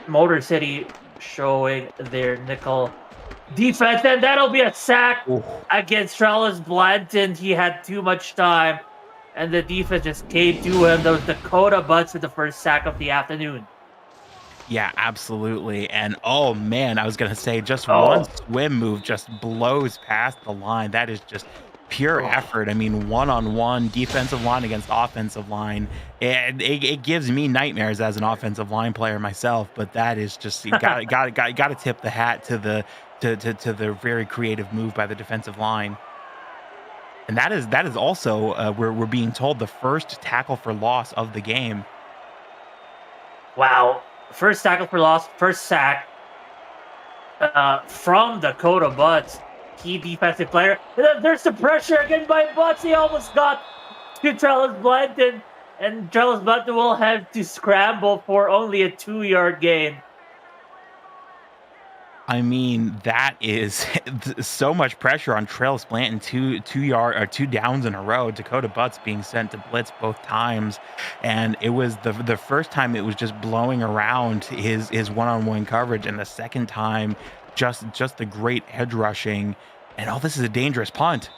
Motor City showing their nickel defense, and that'll be a sack against Trellis Blanton. He had too much time, and the defense just came to him. Those Dakota Butts with the first sack of the afternoon. Yeah, absolutely. And oh man, I was gonna say just one swim move just blows past the line. That is just pure effort. I mean, one-on-one defensive line against offensive line. It gives me nightmares as an offensive line player myself. But that is just you got to tip the hat to the very creative move by the defensive line. And that is also we're being told the first tackle for loss of the game. Wow. First tackle for loss, first sack from Dakota Butts, key defensive player. There's the pressure again by Butts. He almost got to Trellis Blanton, and Trellis Blanton will have to scramble for only a 2-yard gain. I mean, that is so much pressure on Trellis Blanton. Two downs in a row. Dakota Butts being sent to blitz both times, and it was the first time it was just blowing around his one-on-one coverage, and the second time just the great edge rushing. And this is a dangerous punt.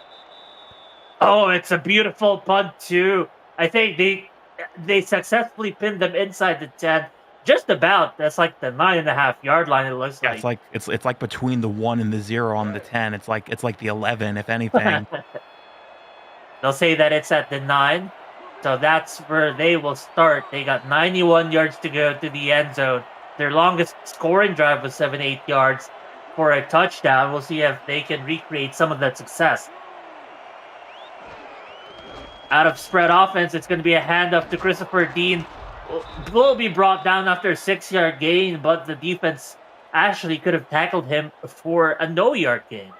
Oh, it's a beautiful punt too. I think they successfully pinned them inside the 10. Just about. That's like the 9.5-yard line. It looks like. It's like between the 1 and the 0 on the 10. It's like the 11, if anything. They'll say that it's at the 9, so that's where they will start. They got 91 yards to go to the end zone. Their longest scoring drive was 7-8 yards for a touchdown. We'll see if they can recreate some of that success. Out of spread offense, it's going to be a handoff to Christopher Dean. Will be brought down after a 6-yard gain, but the defense actually could have tackled him for a no-yard gain.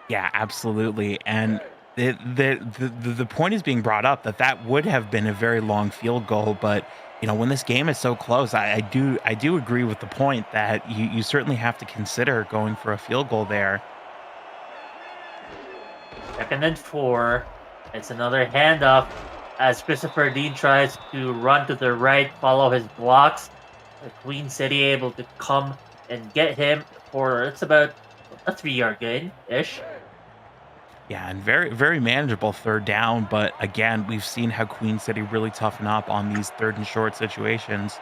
Yeah, absolutely. And the point is being brought up that would have been a very long field goal, but when this game is so close, I do agree with the point that you certainly have to consider going for a field goal there. 2nd and 4. It's another handoff as Christopher Dean tries to run to the right, follow his blocks. The Queen City able to come and get him for it's about a 3-yard gain-ish. Yeah, and very, very manageable 3rd down. But again, we've seen how Queen City really toughen up on these 3rd and short situations.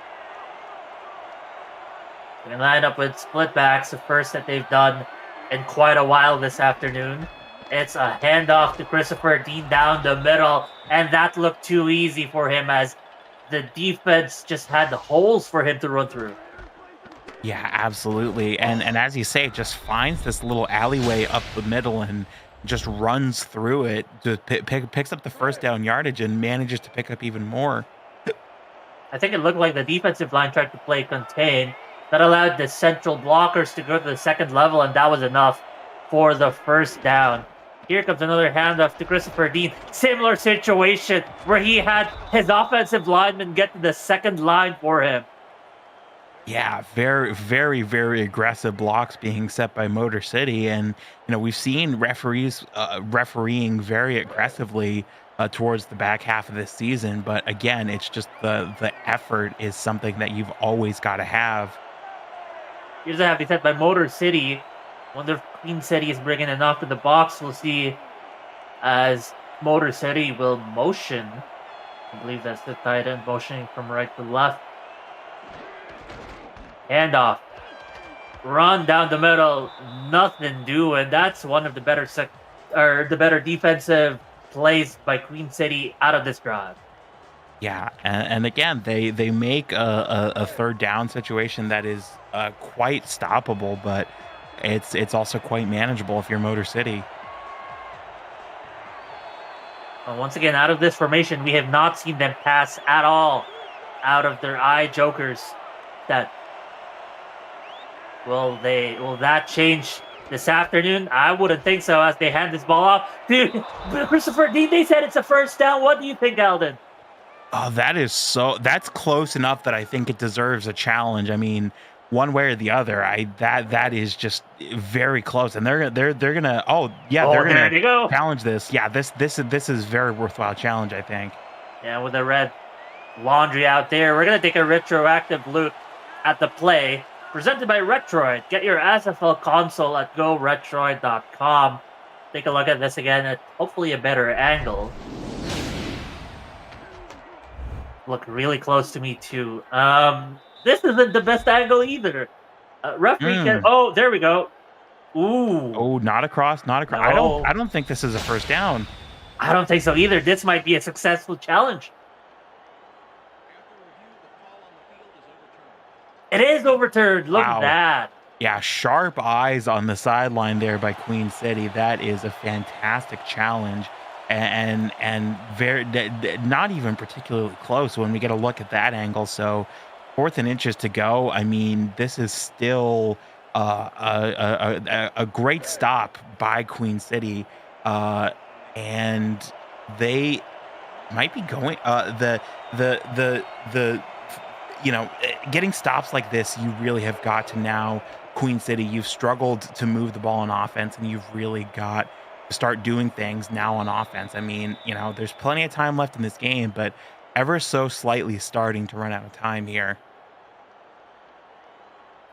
They line up with split backs, the first that they've done in quite a while this afternoon. It's a handoff to Christopher Dean down the middle, and that looked too easy for him as the defense just had the holes for him to run through. Yeah, absolutely. And as you say, just finds this little alleyway up the middle and just runs through it, just picks up the first down yardage and manages to pick up even more. I think it looked like the defensive line tried to play contain. That allowed the central blockers to go to the 2nd level, and that was enough for the first down. Here comes another handoff to Christopher Dean. Similar situation where he had his offensive lineman get to the 2nd line for him. Yeah, very, very, very aggressive blocks being set by Motor City. And, we've seen referees refereeing very aggressively towards the back half of this season. But again, it's just the effort is something that you've always got to have. Here's a happy set by Motor City. Wonder if Queen City is bringing enough to the box. We'll see as Motor City will motion. I believe that's the tight end motioning from right to left. Handoff. Run down the middle. Nothing doing. That's one of the better the better defensive plays by Queen City out of this drive. Yeah, and again, they make a third down situation that is quite stoppable, but it's also quite manageable if you're Motor City. Once again, out of this formation, we have not seen them pass at all out of their eye jokers. Will that change this afternoon? I wouldn't think so as they hand this ball off. Dude, Christopher Dean, they said it's a first down. What do you think, Alden? Oh, that's close enough that I think it deserves a challenge. I mean, one way or the other, that is just very close, and they're gonna they're gonna challenge this. Yeah, this is very worthwhile challenge, I think. Yeah, with the red laundry out there, we're gonna take a retroactive look at the play presented by Retroid. Get your SFL console at goretroid.com. Take a look at this again at hopefully a better angle. Look really close to me too. This isn't the best angle either. Referee oh, there we go. Ooh. Oh, not across. No. I don't think this is a first down. I don't think so either. This might be a successful challenge. It is overturned. Look at that. Yeah, sharp eyes on the sideline there by Queen City. That is a fantastic challenge. And very not even particularly close when we get a look at that angle. So 4th and inches to go. I mean, this is still a great stop by Queen City, and they might be going getting stops like this. You really have got to now, Queen City. You've struggled to move the ball on offense, and you've really got start doing things now on offense. I mean, there's plenty of time left in this game, but ever so slightly starting to run out of time here.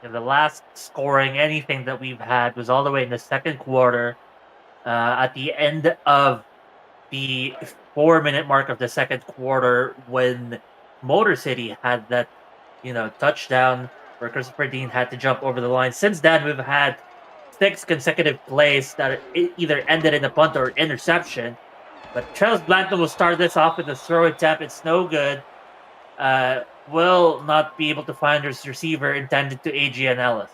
Yeah, the last scoring anything that we've had was all the way in the second quarter, at the end of the 4-minute mark of the second quarter, when Motor City had that, touchdown where Christopher Dean had to jump over the line. Since then, we've had 6 consecutive plays that either ended in a punt or interception. But Travis Blanton will start this off with a throw attempt. It's no good. Will not be able to find his receiver intended to Adrian Ellis.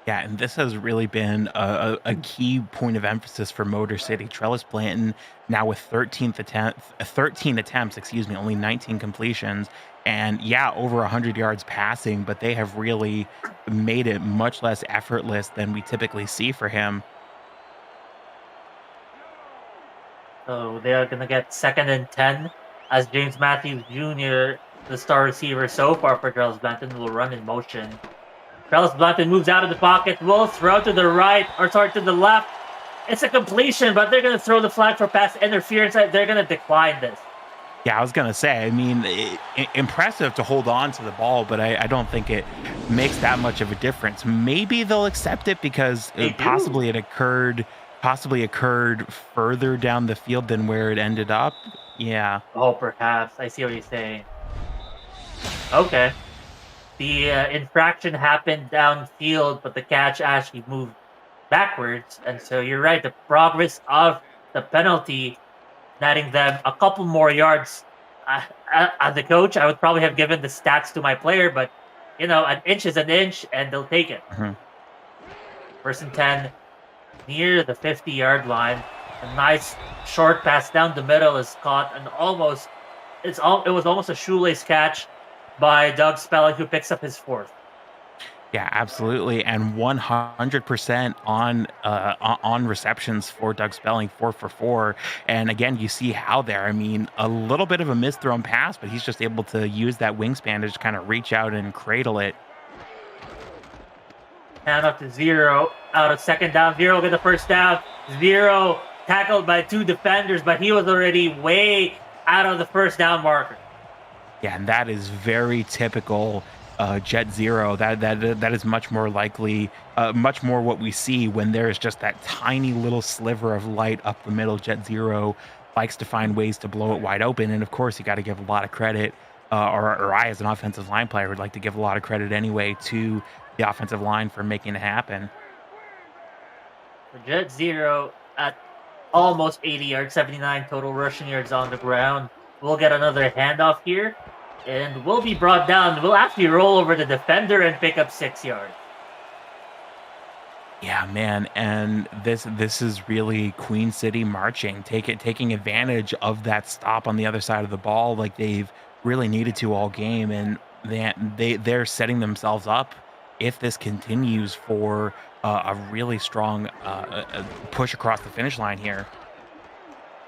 Yeah, and this has really been a key point of emphasis for Motor City. Trellis Blanton now with 13 attempts, only 19 completions, and over 100 yards passing, but they have really made it much less effortless than we typically see for him. So they are going to get 2nd and 10 as James Matthews Jr., the star receiver so far for Trellis Blanton, will run in motion. Trellis Blanton moves out of the pocket, will throw to the right, to the left. It's a completion, but they're going to throw the flag for pass interference. They're going to decline this. Yeah, I was going to say, I mean, impressive to hold on to the ball, but I don't think it makes that much of a difference. Maybe they'll accept it because it occurred further down the field than where it ended up. Yeah. Oh, perhaps. I see what you're saying. Okay. The infraction happened downfield, but the catch actually moved backwards. And so you're right, the progress of the penalty netting them a couple more yards. As a coach, I would probably have given the stats to my player, but, an inch is an inch, and they'll take it. Mm-hmm. 1st and 10, near the 50-yard line. A nice short pass down the middle is caught, and it was almost a shoelace catch by Doug Spelling, who picks up his 4th. Yeah, absolutely, and 100% on receptions for Doug Spelling, 4 for 4. And again, you see how there. I mean, a little bit of a misthrown pass, but he's just able to use that wingspan to just kind of reach out and cradle it. Hand up to Zero, out of 2nd down. Zero get the 1st down. Zero tackled by 2 defenders, but he was already way out of the 1st down marker. Yeah, and that is very typical Jet Zero. That is much more likely, much more what we see when there is just that tiny little sliver of light up the middle. Jet Zero likes to find ways to blow it wide open, and of course, you got to give a lot of credit or I, as an offensive line player, would like to give a lot of credit anyway to the offensive line for making it happen. For Jet Zero at almost 80 yards, 79 total rushing yards on the ground. We'll get another handoff here, and we'll be brought down. We'll actually roll over the defender and pick up 6 yards. Yeah, man, and this is really Queen City marching, taking advantage of that stop on the other side of the ball, like they've really needed to all game, and they're setting themselves up if this continues for a really strong push across the finish line here.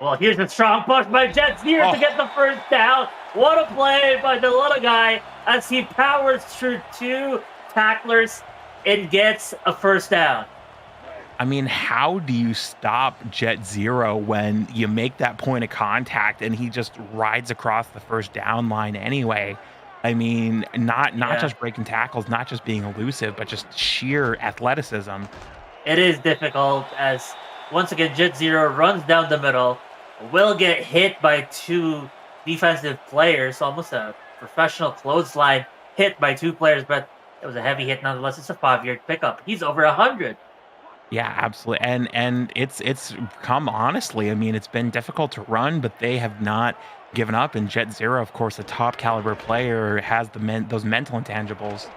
Well, here's a strong push by Jets here to get the first down. What a play by the little guy as he powers through 2 tacklers and gets a first down. I mean, how do you stop Jet Zero when you make that point of contact and he just rides across the first down line anyway? I mean, not just breaking tackles, not just being elusive, but just sheer athleticism. It is difficult as, once again, Jet Zero runs down the middle, will get hit by 2 defensive players, almost a professional clothesline hit by 2 players, but it was a heavy hit nonetheless. It's a 5-yard pickup. He's over 100. Yeah, absolutely. And it's come honestly. I mean, it's been difficult to run, but they have not given up. And Jet Zero, of course, a top caliber player, has those mental intangibles.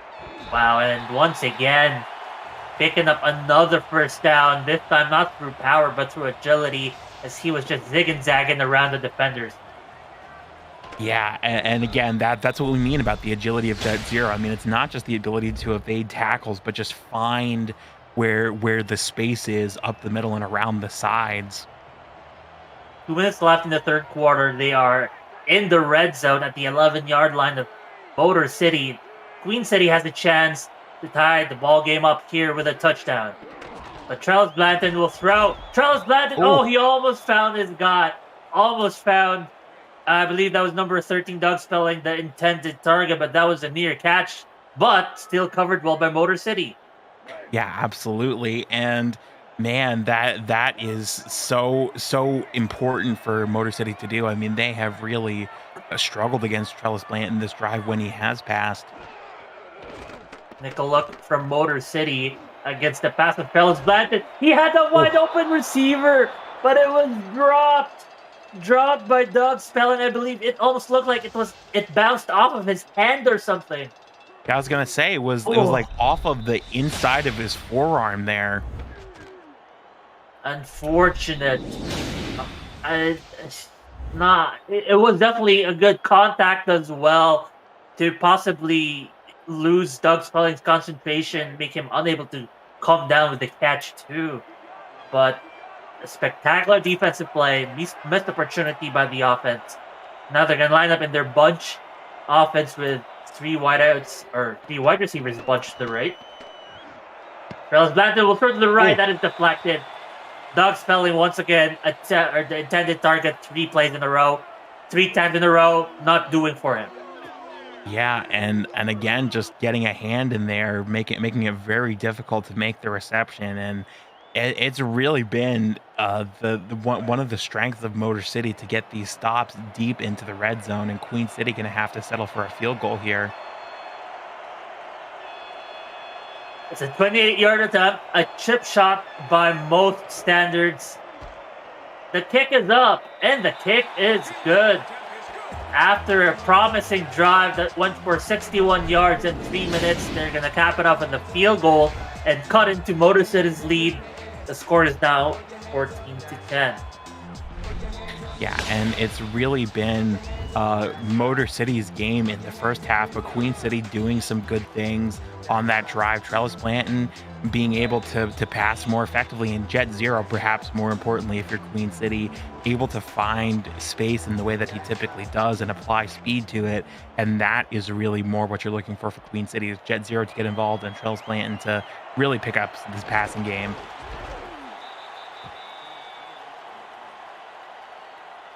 Wow, and once again, picking up another first down, this time not through power, but through agility, as he was just zigging zagging around the defenders. Yeah, and again, that's what we mean about the agility of Jet Zero. I mean, it's not just the ability to evade tackles, but just find where the space is up the middle and around the sides. 2 minutes left in the third quarter. They are in the red zone at the 11-yard line of Motor City. Queen City has a chance to tie the ball game up here with a touchdown. But Travis Blanton will throw. Travis Blanton, he almost found his guy. Almost found, I believe that was number 13, Doug Spelling, the intended target, but that was a near catch. But still covered well by Motor City. Yeah, absolutely. And man, that is so important for Motor City to do. I mean, they have really struggled against Trellis Blanton this drive when he has passed. Take a look from Motor City against the pass of Trellis Blanton. He had a wide open receiver, but it was dropped by Doug Spelling. I believe it almost looked like it bounced off of his hand or something. I was gonna say it was like off of the inside of his forearm there. Unfortunate. It was definitely a good contact as well to possibly lose Doug Spelling's concentration, make him unable to come down with the catch too. But a spectacular defensive play, missed opportunity by the offense. Now they're gonna line up in their bunch offense with 3 wideouts, or 3 wide receivers bunched to the right. Travis Blanton will throw to the right. That is deflected. Doug Spelling once again, the intended target 3 plays in a row. 3 times in a row, not doing for him. Yeah, and again, just getting a hand in there, making it very difficult to make the reception. And it's really been the one of the strengths of Motor City to get these stops deep into the red zone, and Queen City going to have to settle for a field goal here. It's a 28-yard attempt, a chip shot by most standards. The kick is up, and the kick is good. After a promising drive that went for 61 yards in 3 minutes, they're going to cap it off with a field goal and cut into Motor City's lead. The score is now 14-10. Yeah, and it's really been Motor City's game in the first half, but Queen City doing some good things on that drive. Trellis Blanton being able to pass more effectively, and Jet Zero, perhaps more importantly, if you're Queen City, able to find space in the way that he typically does and apply speed to it. And that is really more what you're looking for Queen City, is Jet Zero to get involved and Trellis Blanton to really pick up this passing game.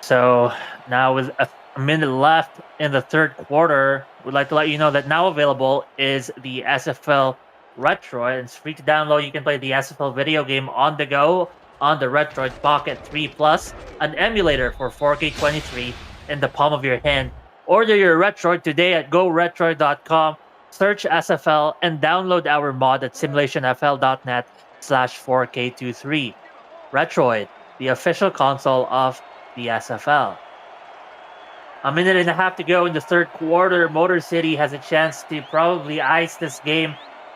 So now with a minute left in the third quarter, we'd like to let you know that now available is the SFL Retro. It's free to download. You can play the SFL video game on the go on the Retroid Pocket 3 Plus, an emulator for 4K 23 in the palm of your hand, Order your Retroid today at goretroid.com, search SFL, and download our mod at simulationfl.net/4K23. Retroid, the official console of the SFL. A minute and a half to go in the third quarter. Motor City has a chance to probably ice this game.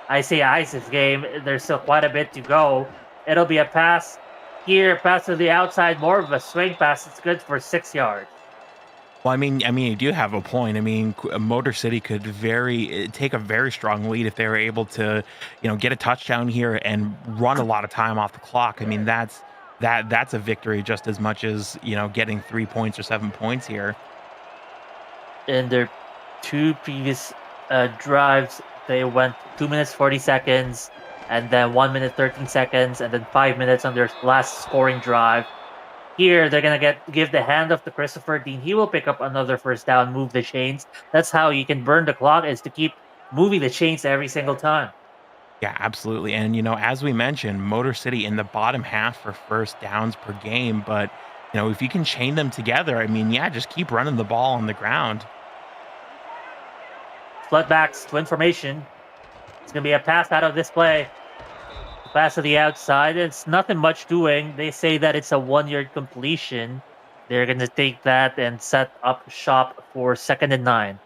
I say ice this game. There's still quite a bit to go. It'll be a pass here, pass to the outside, more of a swing pass. It's good for 6 yards. Well, I mean, you do have a point. I mean, Motor City could take a very strong lead if they were able to, get a touchdown here and run a lot of time off the clock. I mean, that's a victory just as much as getting 3 points or 7 points here. In their two previous drives, they went 2 minutes 40 seconds, and then 1 minute 13 seconds, and then 5 minutes on their last scoring drive. Here, they're going to give the handoff to Christopher Dean. He will pick up another first down, move the chains. That's how you can burn the clock, is to keep moving the chains every single time. Yeah, absolutely. And, as we mentioned, Motor City in the bottom half for first downs per game. But, if you can chain them together, I mean, yeah, just keep running the ball on the ground. Floodbacks, twin formation. It's going to be a pass out of this play. Pass to the outside. It's nothing much doing. They say that it's a 1-yard completion. They're going to take that and set up shop for 2nd and 9.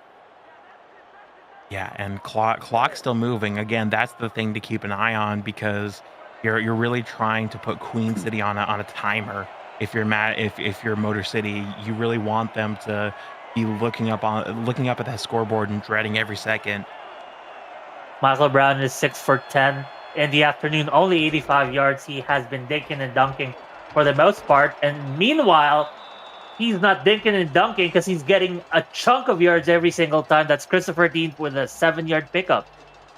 Yeah, and clock still moving. Again, that's the thing to keep an eye on, because you're really trying to put Queen City on a timer. If you're Motor City, you really want them to be looking up at that scoreboard and dreading every second. Michael Brown is 6 for 10 in the afternoon, only 85 yards. He has been dinking and dunking for the most part, and meanwhile, he's not dinking and dunking because he's getting a chunk of yards every single time. That's Christopher Dean with a 7-yard pickup.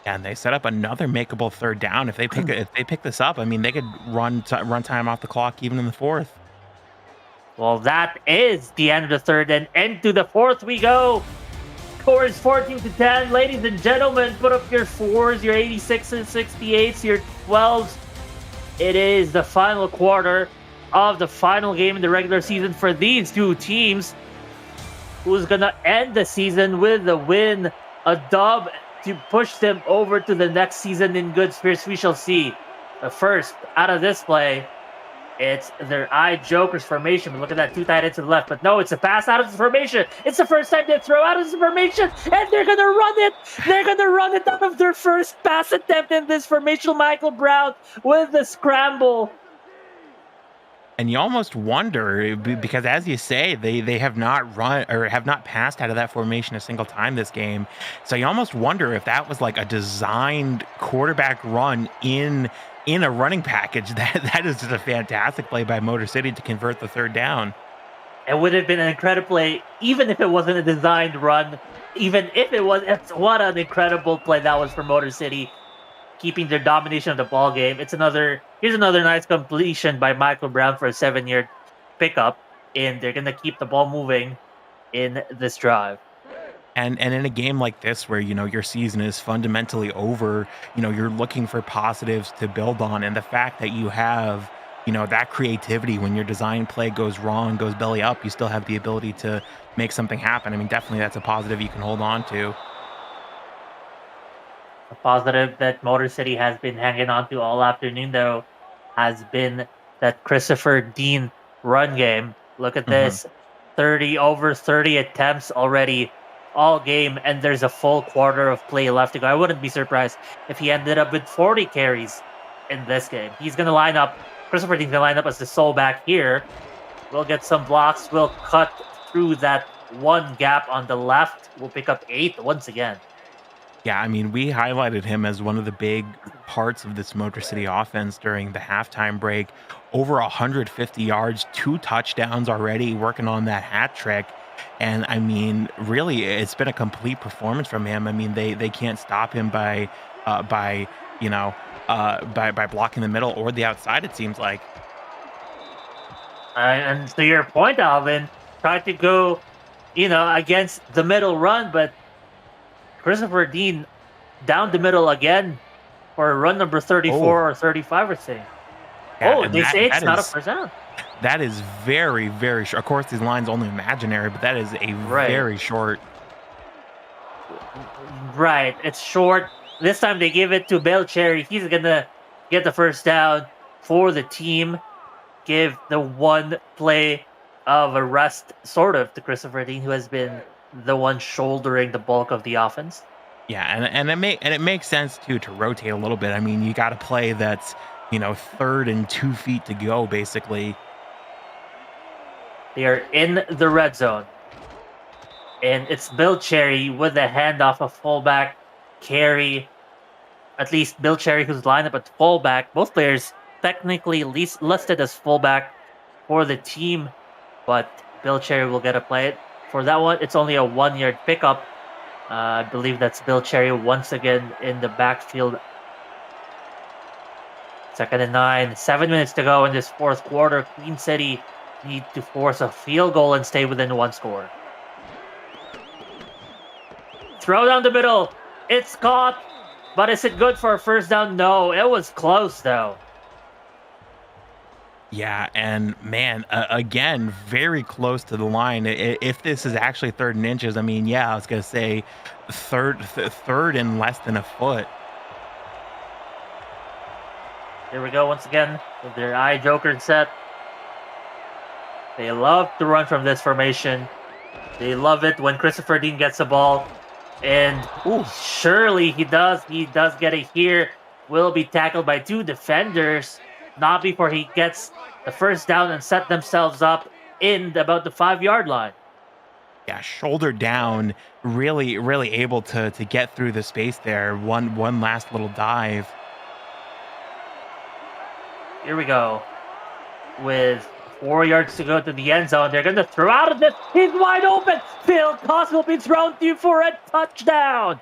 And they set up another makeable third down. If they pick this up, I mean, they could run time off the clock even in the fourth. Well, that is the end of the third, and into the fourth we go. Score is 14-10. Ladies and gentlemen, put up your 4s, your 86s and 68s, your 12s. It is the final quarter of the final game in the regular season for these two teams. Who's going to end the season with a win, a dub, to push them over to the next season in good spirits? We shall see. But first, out of this play, it's their Jokers formation. But look at that, 2 tight ends to the left. But no, it's a pass out of the formation. It's the first time they throw out of the formation, and they're going to run it. They're going to run it out of their first pass attempt in this formation. Michael Brown with the scramble. And you almost wonder, because as you say, they have not run or have not passed out of that formation a single time this game. So you almost wonder if that was like a designed quarterback run in a running package. That is just a fantastic play by Motor City to convert the third down. It would have been an incredible play, even if it wasn't a designed run. Even if it was, what an incredible play that was for Motor City, keeping their domination of the ball game. Here's another nice completion by Michael Brown for a 7-yard pickup, and they're gonna keep the ball moving in this drive. And in a game like this where, your season is fundamentally over, you're looking for positives to build on. And the fact that you have, that creativity when your design play goes wrong, goes belly up, you still have the ability to make something happen. I mean, definitely that's a positive you can hold on to. A positive that Motor City has been hanging on to all afternoon, though, has been that Christopher Dean run game. Look at this. 30 attempts already all game, and there's a full quarter of play left to go. I wouldn't be surprised if he ended up with 40 carries in this game. Christopher Dean's going to line up as the sole back here. We'll get some blocks. We'll cut through that one gap on the left. We'll pick up 8 once again. Yeah, I mean, we highlighted him as one of the big parts of this Motor City offense during the halftime break. Over 150 yards, 2 touchdowns already, working on that hat trick. And I mean, really, it's been a complete performance from him. I mean, they can't stop him by blocking the middle or the outside, it seems like. And to your point, Alvin, tried to go, against the middle run, but Christopher Dean down the middle again for run number 34 or 35 or something. They say it's not a first down. That is very, very short. Of course, these lines only imaginary, but that is a Right. very short. Right. It's short. This time they give it to Bill Cherry. He's gonna get the first down for the team. Give the one play of a rest, sort of, to Christopher Dean, who has been the one shouldering the bulk of the offense. Yeah, and it makes sense too to rotate a little bit. I mean, you got a play that's 3rd and 2 feet to go, basically. They are in the red zone. And it's Bill Cherry with the handoff of fullback carry. At least Bill Cherry, who's lined up at fullback. Both players technically listed as fullback for the team, but Bill Cherry will get a play. For that one, it's only a 1-yard pickup. I believe that's Bill Cherry once again in the backfield. 2nd and 9. 7 minutes to go in this fourth quarter. Queen City need to force a field goal and stay within one score. Throw down the middle. It's caught. But is it good for a first down? No. It was close, though. Yeah, and man, again, very close to the line. If this is actually 3rd and inches, I mean, yeah, I was gonna say third and less than a foot. Here we go once again with their eye joker set. They love to run from this formation. They love it when Christopher Dean gets the ball. And surely he does get it here. Will be tackled by 2 defenders. Not before he gets the first down and set themselves up in about the 5-yard line. Yeah, shoulder down, really, really able to get through the space there. One last little dive. Here we go. With 4 yards to go to the end zone, they're going to throw out of this. He's wide open. Phil Koss will be thrown to for a touchdown.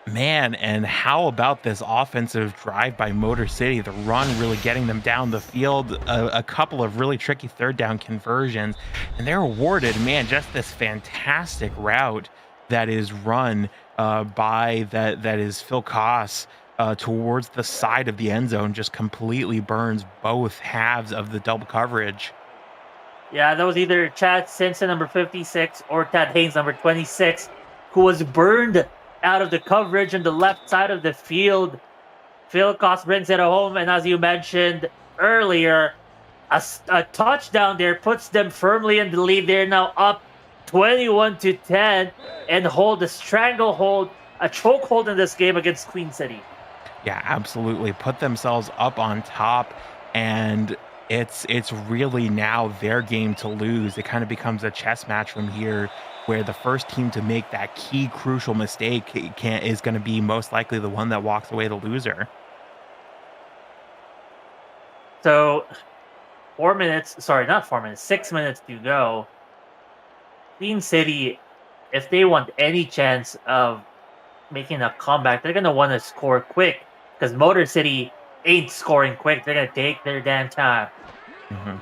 Man, and how about this offensive drive by Motor City? The run really getting them down the field. A couple of really tricky 3rd down conversions, and they're awarded, man, just this fantastic route that is run by that is Phil Koss towards the side of the end zone. Just completely burns both halves of the double coverage. Yeah, that was either Chad Simpson, number 56, or Tad Haynes, number 26, who was burned out of the coverage on the left side of the field. Phil Koss brings it home, and as you mentioned earlier, a touchdown there puts them firmly in the lead. They're now up 21-10 and hold a stranglehold, a chokehold in this game against Queen City. Yeah, absolutely. Put themselves up on top, and it's really now their game to lose. It kind of becomes a chess match from here, where the first team to make that key crucial mistake is going to be most likely the one that walks away the loser. So 6 minutes to go. Queen City, if they want any chance of making a comeback, they're going to want to score quick, because Motor City ain't scoring quick. They're going to take their damn time.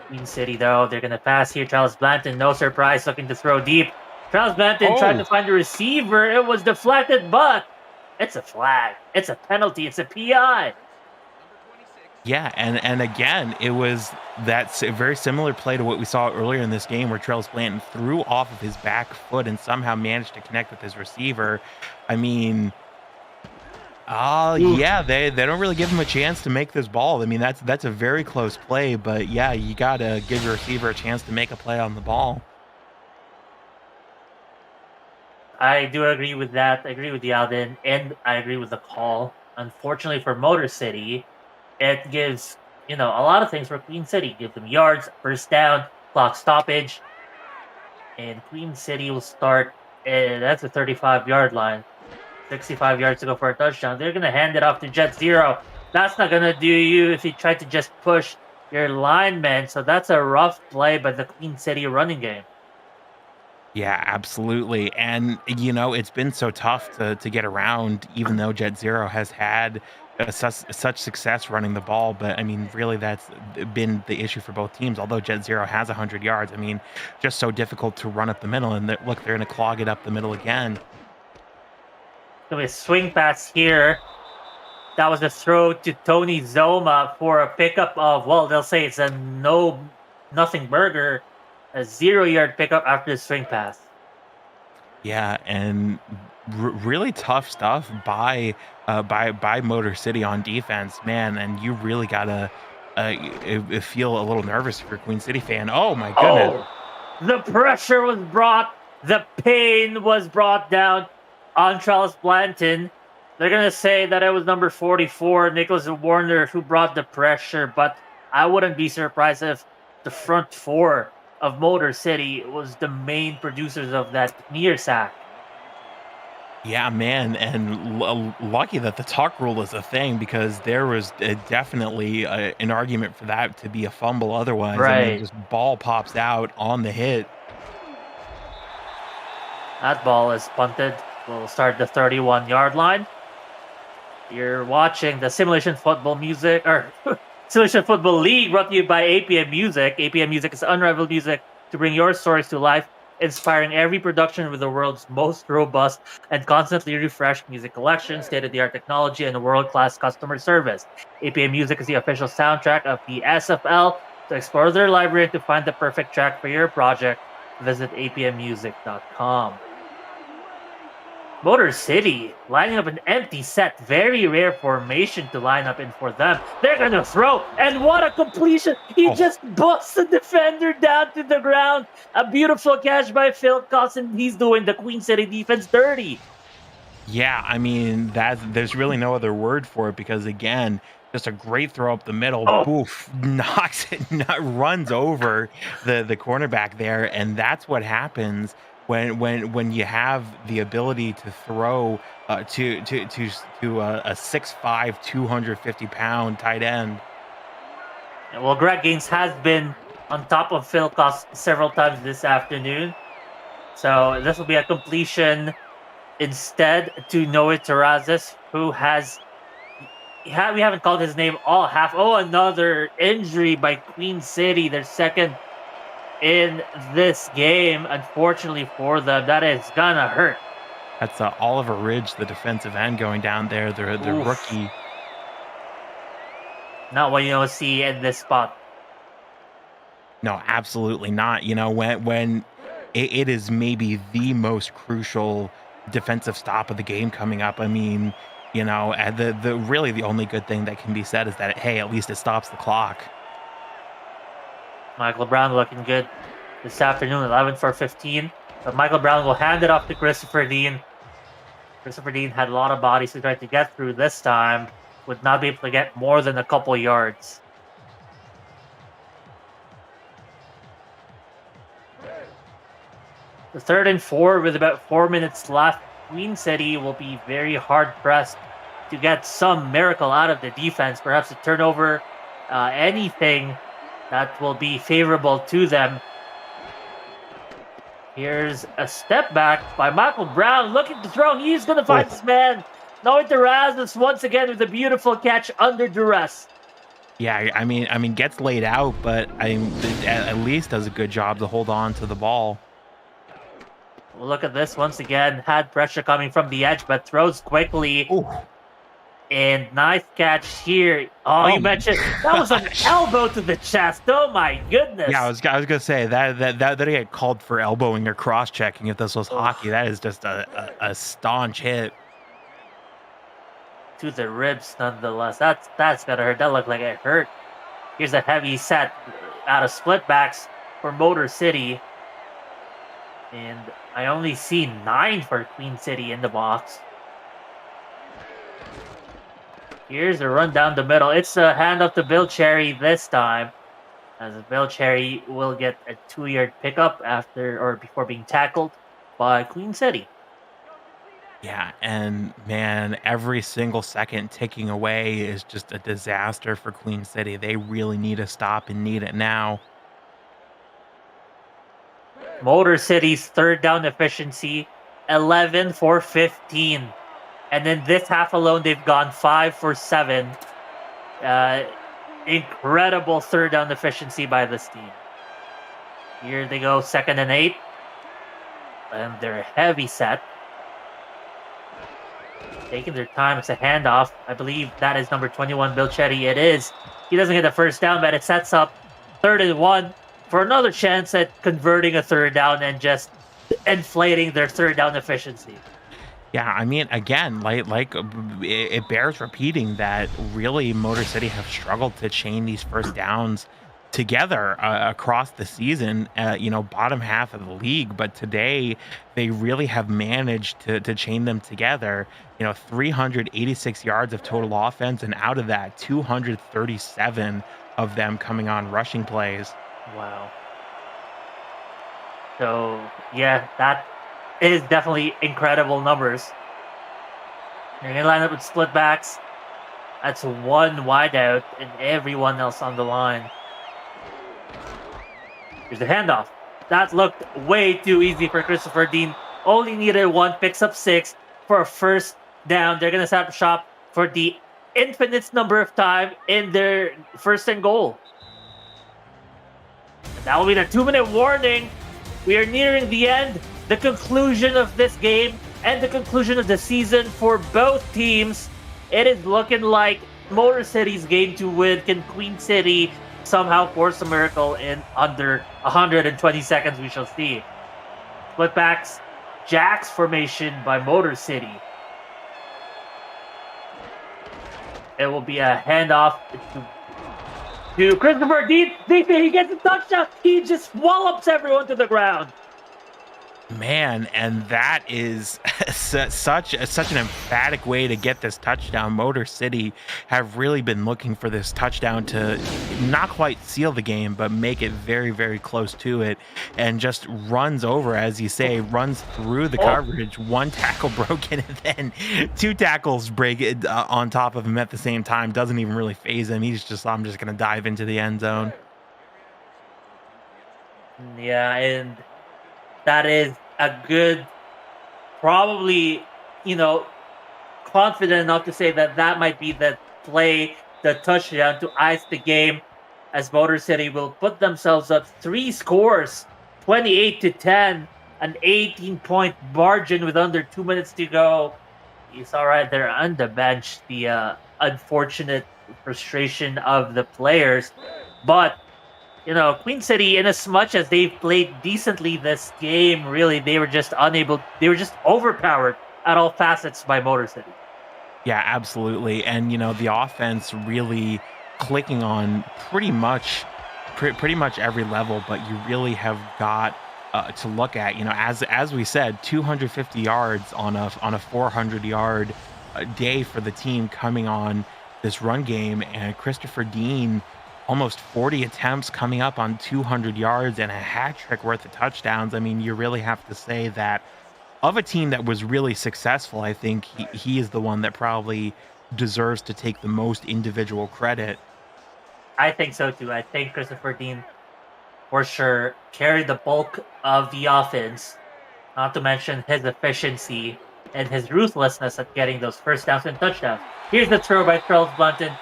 Queen City, though, they're going to pass here. Charles Blanton, no surprise, looking to throw deep. Charles Blanton tried to find the receiver. It was deflected, but it's a flag. It's a penalty. It's a PI. Yeah, and again, it was that's a very similar play to what we saw earlier in this game, where Charles Blanton threw off of his back foot and somehow managed to connect with his receiver. I mean, yeah, they don't really give him a chance to make this ball. I mean, that's a very close play, but yeah, you got to give your receiver a chance to make a play on the ball. I do agree with that. I agree with the Alden, and I agree with the call. Unfortunately for Motor City, it gives, a lot of things for Queen City. Give them yards, first down, clock stoppage, and Queen City will start, that's a 35-yard line. 65 yards to go for a touchdown. They're going to hand it off to Jet Zero. That's not going to do you if you try to just push your linemen. So that's a rough play by the Queen City running game. Yeah, absolutely. And, it's been so tough to get around, even though Jet Zero has had such success running the ball. But, I mean, really, that's been the issue for both teams. Although Jet Zero has 100 yards, I mean, just so difficult to run up the middle. And look, they're going to clog it up the middle again. So a swing pass here. That was a throw to Tony Zoma for a pickup of, they'll say it's a no Nothing Burger, a 0-yard pickup after the swing pass. Yeah, and really tough stuff by Motor City on defense, man. And you really gotta feel a little nervous for a Queen City fan. Oh my goodness! Oh, the pressure was brought, the pain was brought down on Charles Blanton. They're going to say that it was number 44, Nicholas Warner, who brought the pressure, but I wouldn't be surprised if the front four of Motor City was the main producers of that near sack. Yeah, man, and lucky that the tuck rule is a thing because there was definitely an argument for that to be a fumble. Otherwise, I mean, Right. just ball pops out on the hit. That ball is punted. We'll start the 31-yard line. You're watching the Simulation Football Music, or Simulation Football League, brought to you by APM Music. APM Music is unrivaled music to bring your stories to life, inspiring every production with the world's most robust and constantly refreshed music collection, state-of-the-art technology, and world-class customer service. APM Music is the official soundtrack of the SFL. To explore their library and to find the perfect track for your project, visit apmmusic.com. Motor City lining up an empty set. Very rare formation to line up in for them. They're going to throw, and what a completion! He just busts the defender down to the ground. A beautiful catch by Phil Cousin. He's doing the Queen City defense dirty. Yeah, I mean there's really no other word for it because again, just a great throw up the middle, boof, knocks it, runs over the cornerback there, and that's what happens when you have the ability to throw to a 6'5", 250-pound tight end. Well, Greg Gaines has been on top of Phil Cost several times this afternoon, so this will be a completion instead to Noah Terrazas, who has we haven't called his name all half. Oh, another injury by Queen City, their second in this game. Unfortunately for them, that is gonna hurt. That's Oliver Ridge, the defensive end, going down there. The rookie. Not what you see in this spot. No, absolutely not. You know, when it is maybe the most crucial defensive stop of the game coming up. I mean, you know, the really the only good thing that can be said is that hey, at least it stops the clock. Michael Brown looking good this afternoon, 11 for 15. But Michael Brown will hand it off to Christopher Dean. Christopher Dean had a lot of bodies to try to get through this time. Would not be able to get more than a couple yards. The 3rd and 4 with about 4 minutes left. Queen City will be very hard pressed to get some miracle out of the defense. Perhaps a turnover, anything that will be favorable to them. Here's a step back by Michael Brown, looking to throw. He's going to find his man. Noah Terrazas once again with a beautiful catch under duress. Yeah, I mean, gets laid out, but at least does a good job to hold on to the ball. Well, look at this once again. Had pressure coming from the edge, but throws quickly. Ooh. And nice catch here. Oh, you mentioned that was an elbow to the chest. Oh my goodness. Yeah, I was gonna say that he had called for elbowing or cross checking if this was hockey. That is just a staunch hit to the ribs, nonetheless. That's gonna hurt. That looked like it hurt. Here's a heavy set out of split backs for Motor City, and I only see 9 for Queen City in the box. Here's a run down the middle. It's a handoff to Bill Cherry this time, as Bill Cherry will get a 2-yard pickup before being tackled by Queen City. Yeah, and man, every single second ticking away is just a disaster for Queen City. They really need a stop and need it now. Motor City's 3rd down efficiency, 11 for 15. And then this half alone, they've gone 5 for 7. Incredible 3rd down efficiency by this team. Here they go, 2nd and 8. And they're heavy set. Taking their time. It's a handoff. I believe that is number 21, Bill Chetty. It is. He doesn't get the first down, but it sets up 3rd and 1 for another chance at converting a third down and just inflating their third down efficiency. Yeah, I mean, again, it bears repeating that really Motor City have struggled to chain these first downs together across the season. Bottom half of the league, but today they really have managed to chain them together. 386 yards of total offense, and out of that, 237 of them coming on rushing plays. Wow. So, yeah, that is definitely incredible numbers. You're going to line up with split backs. That's one wideout and everyone else on the line. Here's the handoff. That looked way too easy for Christopher Dean. Only needed one, picks up 6 for a first down. They're going to set up shop for the infinite number of time in their first and goal. And that will be the 2-minute warning. We are nearing the end, the conclusion of this game, and the conclusion of the season for both teams. It is looking like Motor City's game to win. Can Queen City somehow force a miracle in under 120 seconds? We shall see. Split backs, Jacks formation by Motor City. It will be a handoff to Christopher Dean. He gets a touchdown. He just wallops everyone to the ground. Man, and that is such an emphatic way to get this touchdown. Motor City have really been looking for this touchdown to not quite seal the game, but make it very, very close to it, and just runs over, as you say, runs through the coverage. One tackle broken, and then 2 tackles break it on top of him at the same time. Doesn't even really phase him. He's just, I'm just going to dive into the end zone. Yeah, and that is a good, probably, confident enough to say that might be the play, the touchdown to ice the game, as Motor City will put themselves up 3 scores, 28-10, an 18-point margin with under 2 minutes to go. You saw right there on the bench the unfortunate frustration of the players, but Queen City, in as much as they've played decently this game, really, they were just overpowered at all facets by Motor City. Yeah, absolutely. And, the offense really clicking on pretty much every level, but you really have got to look at, as we said, 250 yards on a 400-yard day for the team coming on this run game, and Christopher Dean, almost 40 attempts coming up on 200 yards and a hat trick worth of touchdowns. I mean, you really have to say that of a team that was really successful, I think he is the one that probably deserves to take the most individual credit. I think so too. I think Christopher Dean, for sure, carried the bulk of the offense, not to mention his efficiency and his ruthlessness at getting those first downs and touchdowns. Here's the throw by Charles Blunton.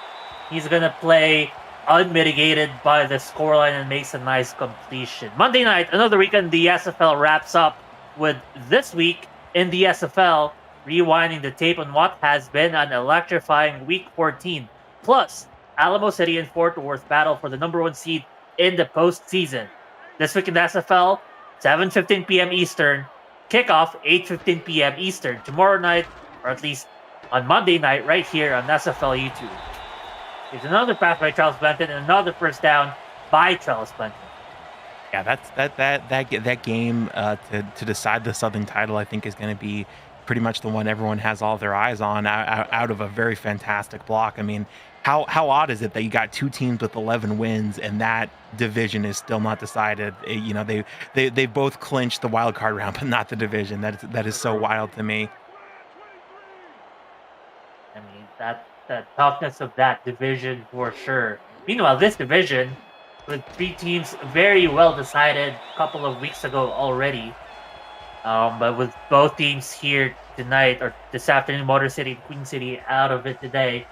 He's going to play unmitigated by the scoreline and makes a nice completion. Monday night, another weekend, the SFL wraps up with this week in the SFL, rewinding the tape on what has been an electrifying Week 14. Plus, Alamo City and Fort Worth battle for the number 1 seed in the postseason. This week in the SFL, 7:15 p.m. Eastern, kickoff 8:15 p.m. Eastern. Tomorrow night, or at least on Monday night, right here on SFL YouTube. There's another pass by Charles Benton and another first down by Charles Benton. Yeah, that game to decide the Southern title, I think, is going to be pretty much the one everyone has all their eyes on out of a very fantastic block. I mean, how odd is it that you got 2 teams with 11 wins and that division is still not decided? They both clinched the wild card round, but not the division. That is so wild to me. I mean, the toughness of that division for sure. Meanwhile, this division, with 3 teams very well decided a couple of weeks ago already, but with both teams here tonight or this afternoon, Motor City and Queen City out of it today.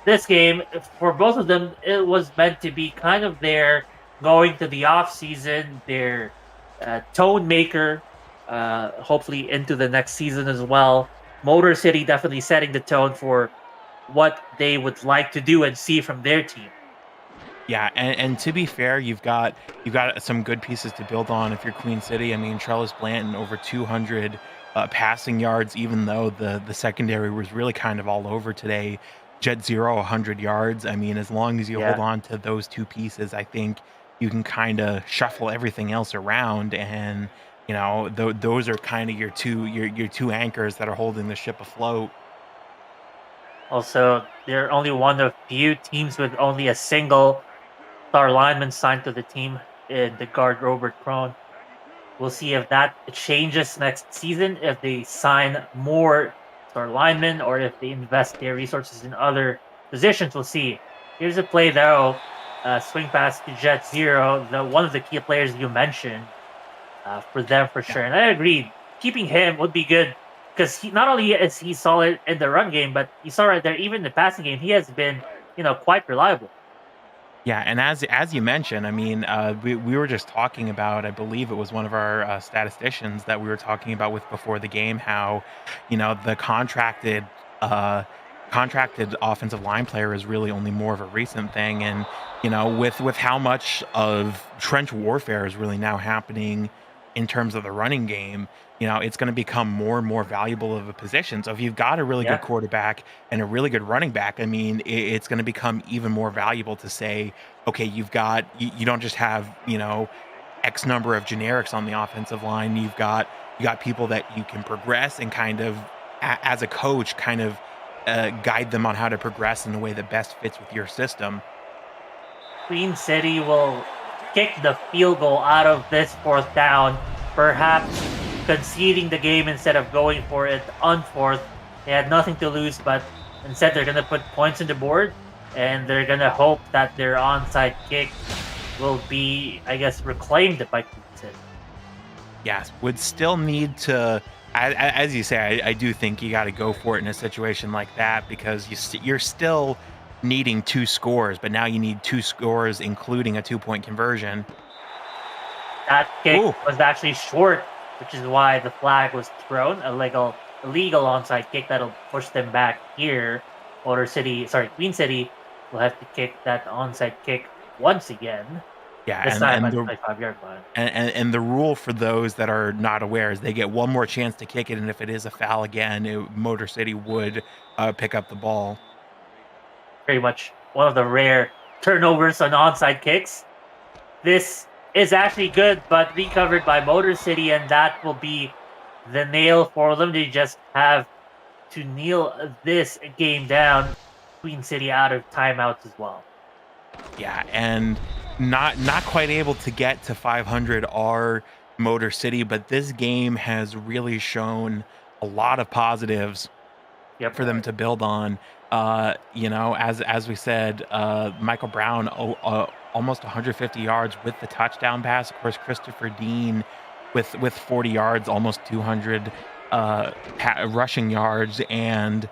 This game, for both of them, it was meant to be kind of their going to the off season, their tone maker, hopefully into the next season as well. Motor City definitely setting the tone for what they would like to do and see from their team. Yeah, and to be fair, you've got some good pieces to build on if you're Queen City. I mean, Trellis Blanton over 200 passing yards, even though the secondary was really kind of all over today. Jet Zero 100 yards. I mean, as long as you hold Yeah. on to those two pieces, I think you can kind of shuffle everything else around, and those are kind of your two anchors that are holding the ship afloat. Also, they're only one of few teams with only a single star lineman signed to the team in the guard Robert Crone. We'll see if that changes next season, if they sign more star linemen or if they invest their resources in other positions. We'll see. Here's a play though. Swing pass to Jet Zero, the one of the key players you mentioned for them for Yeah. sure. And I agree, keeping him would be good because he not only is he solid in the run game, but you saw right there, even in the passing game, he has been quite reliable. Yeah, and as you mentioned, I mean, we were just talking about, I believe it was one of our statisticians that we were talking about with before the game, how, the uh, contracted offensive line player is really only more of a recent thing, and with how much of trench warfare is really now happening in terms of the running game, it's going to become more and more valuable of a position. So if you've got a really good Yeah, quarterback and a really good running back, I mean, it's going to become even more valuable to say, okay, you don't just have, X number of generics on the offensive line. You got people that you can progress and kind of as a coach kind of guide them on how to progress in a way that best fits with your system. Queen City will kick the field goal out of this fourth down, perhaps conceding the game instead of going for it on fourth. They had nothing to lose, but instead they're going to put points on the board and they're going to hope that their onside kick will be, I guess, reclaimed by Queen City. Yes, would still need to, as you say, I do think you got to go for it in a situation like that because you're still needing two scores, but now you need two scores, including a 2-point conversion. That kick Ooh, was actually short, which is why the flag was thrown. A illegal onside kick that'll push them back here. Queen City will have to kick that onside kick once again. yeah, This and time and at the the 25-yard line. and the rule for those that are not aware is they get one more chance to kick it, and if it is a foul again, Motor City would pick up the ball. Pretty much one of the rare turnovers on onside kicks. This is actually good, but recovered by Motor City, and that will be the nail for them. They just have to kneel this game down. Queen City out of timeouts as well. Yeah, and not quite able to get to 500 are Motor City, but this game has really shown a lot of positives Yep. for them to build on. As we said, Michael Brown almost 150 yards with the touchdown pass. Of course, Christopher Dean with 40 yards, almost 200 rushing yards, and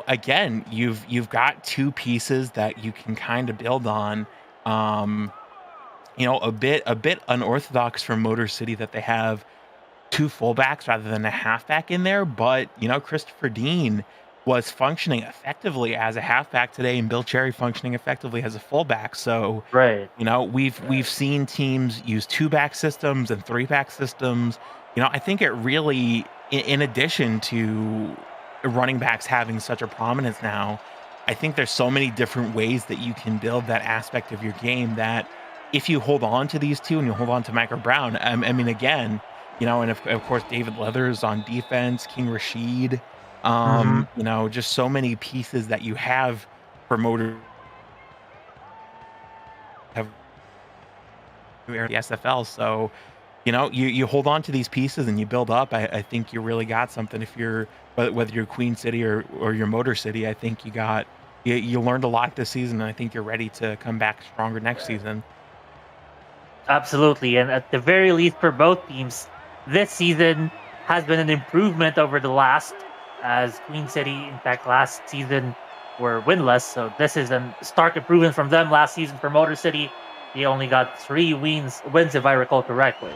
again, you've got two pieces that you can kind of build on. Um, a bit unorthodox from Motor City that they have two fullbacks rather than a halfback in there, but Christopher Dean was functioning effectively as a halfback today, and Bill Cherry functioning effectively as a fullback. So, Right. we've seen teams use two-back systems and three-back systems. I think it really, in addition to running backs having such a prominence now, I think there's so many different ways that you can build that aspect of your game that if you hold on to these two and you hold on to Michael Brown, I mean, again, and of course David Leathers on defense, King Rashid, Mm-hmm. just so many pieces that you have for motor have the SFL. So, you hold on to these pieces and you build up. I think you really got something if you're whether you're Queen City or you're Motor City. I think you learned a lot this season, and I think you're ready to come back stronger next season. Absolutely. And at the very least, for both teams, this season has been an improvement over the last, as Queen City, in fact, last season were winless. So this is a stark improvement from them last season. For Motor City, they only got 3 wins if I recall correctly.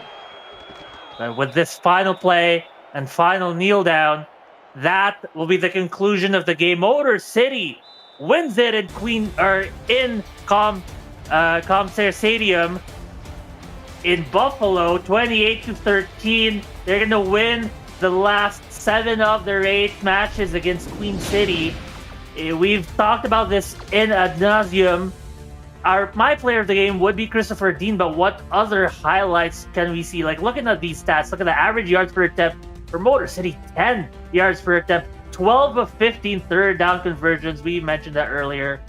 But with this final play and final kneel down, that will be the conclusion of the game. Motor City wins it in Comcare Stadium in Buffalo, 28-13. They're going to win the last 7 of their 8 matches against Queen City. We've talked about this in ad nauseum. My player of the game would be Christopher Dean, but what other highlights can we see? Like, looking at these stats, look at the average yards per attempt for Motor City, 10 yards per attempt, 12 of 15 third down conversions. We mentioned that earlier.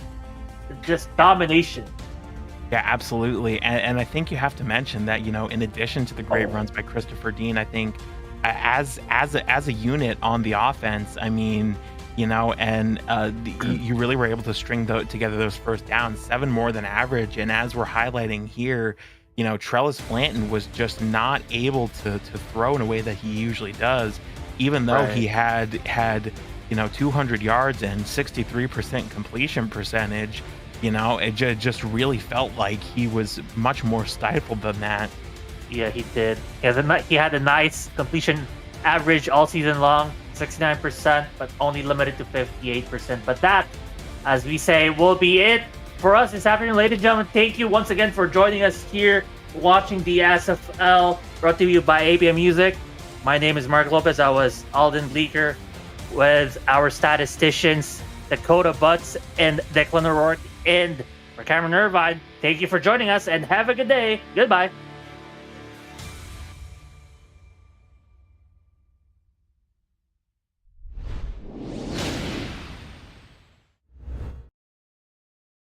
Just domination. Yeah, absolutely. And I think you have to mention that, in addition to the great runs by Christopher Dean, I think as a unit on the offense, I mean, you really were able to string together those first downs, 7 more than average. And as we're highlighting here, Trellis Blanton was just not able to throw in a way that he usually does, even though he had 200 yards and 63% completion percentage. It just really felt like he was much more stifled than that. Yeah, he did. He had a nice completion average all season long, 69%, but only limited to 58%. But that, as we say, will be it for us this afternoon. Ladies and gentlemen, thank you once again for joining us here, watching the SFL, brought to you by ABM Music. My name is Mark Lopez. I was Alden Bleeker with our statisticians, Dakota Butts and Declan O'Rourke, and for Cameron Irvine. Thank you for joining us, and have a good day. Goodbye.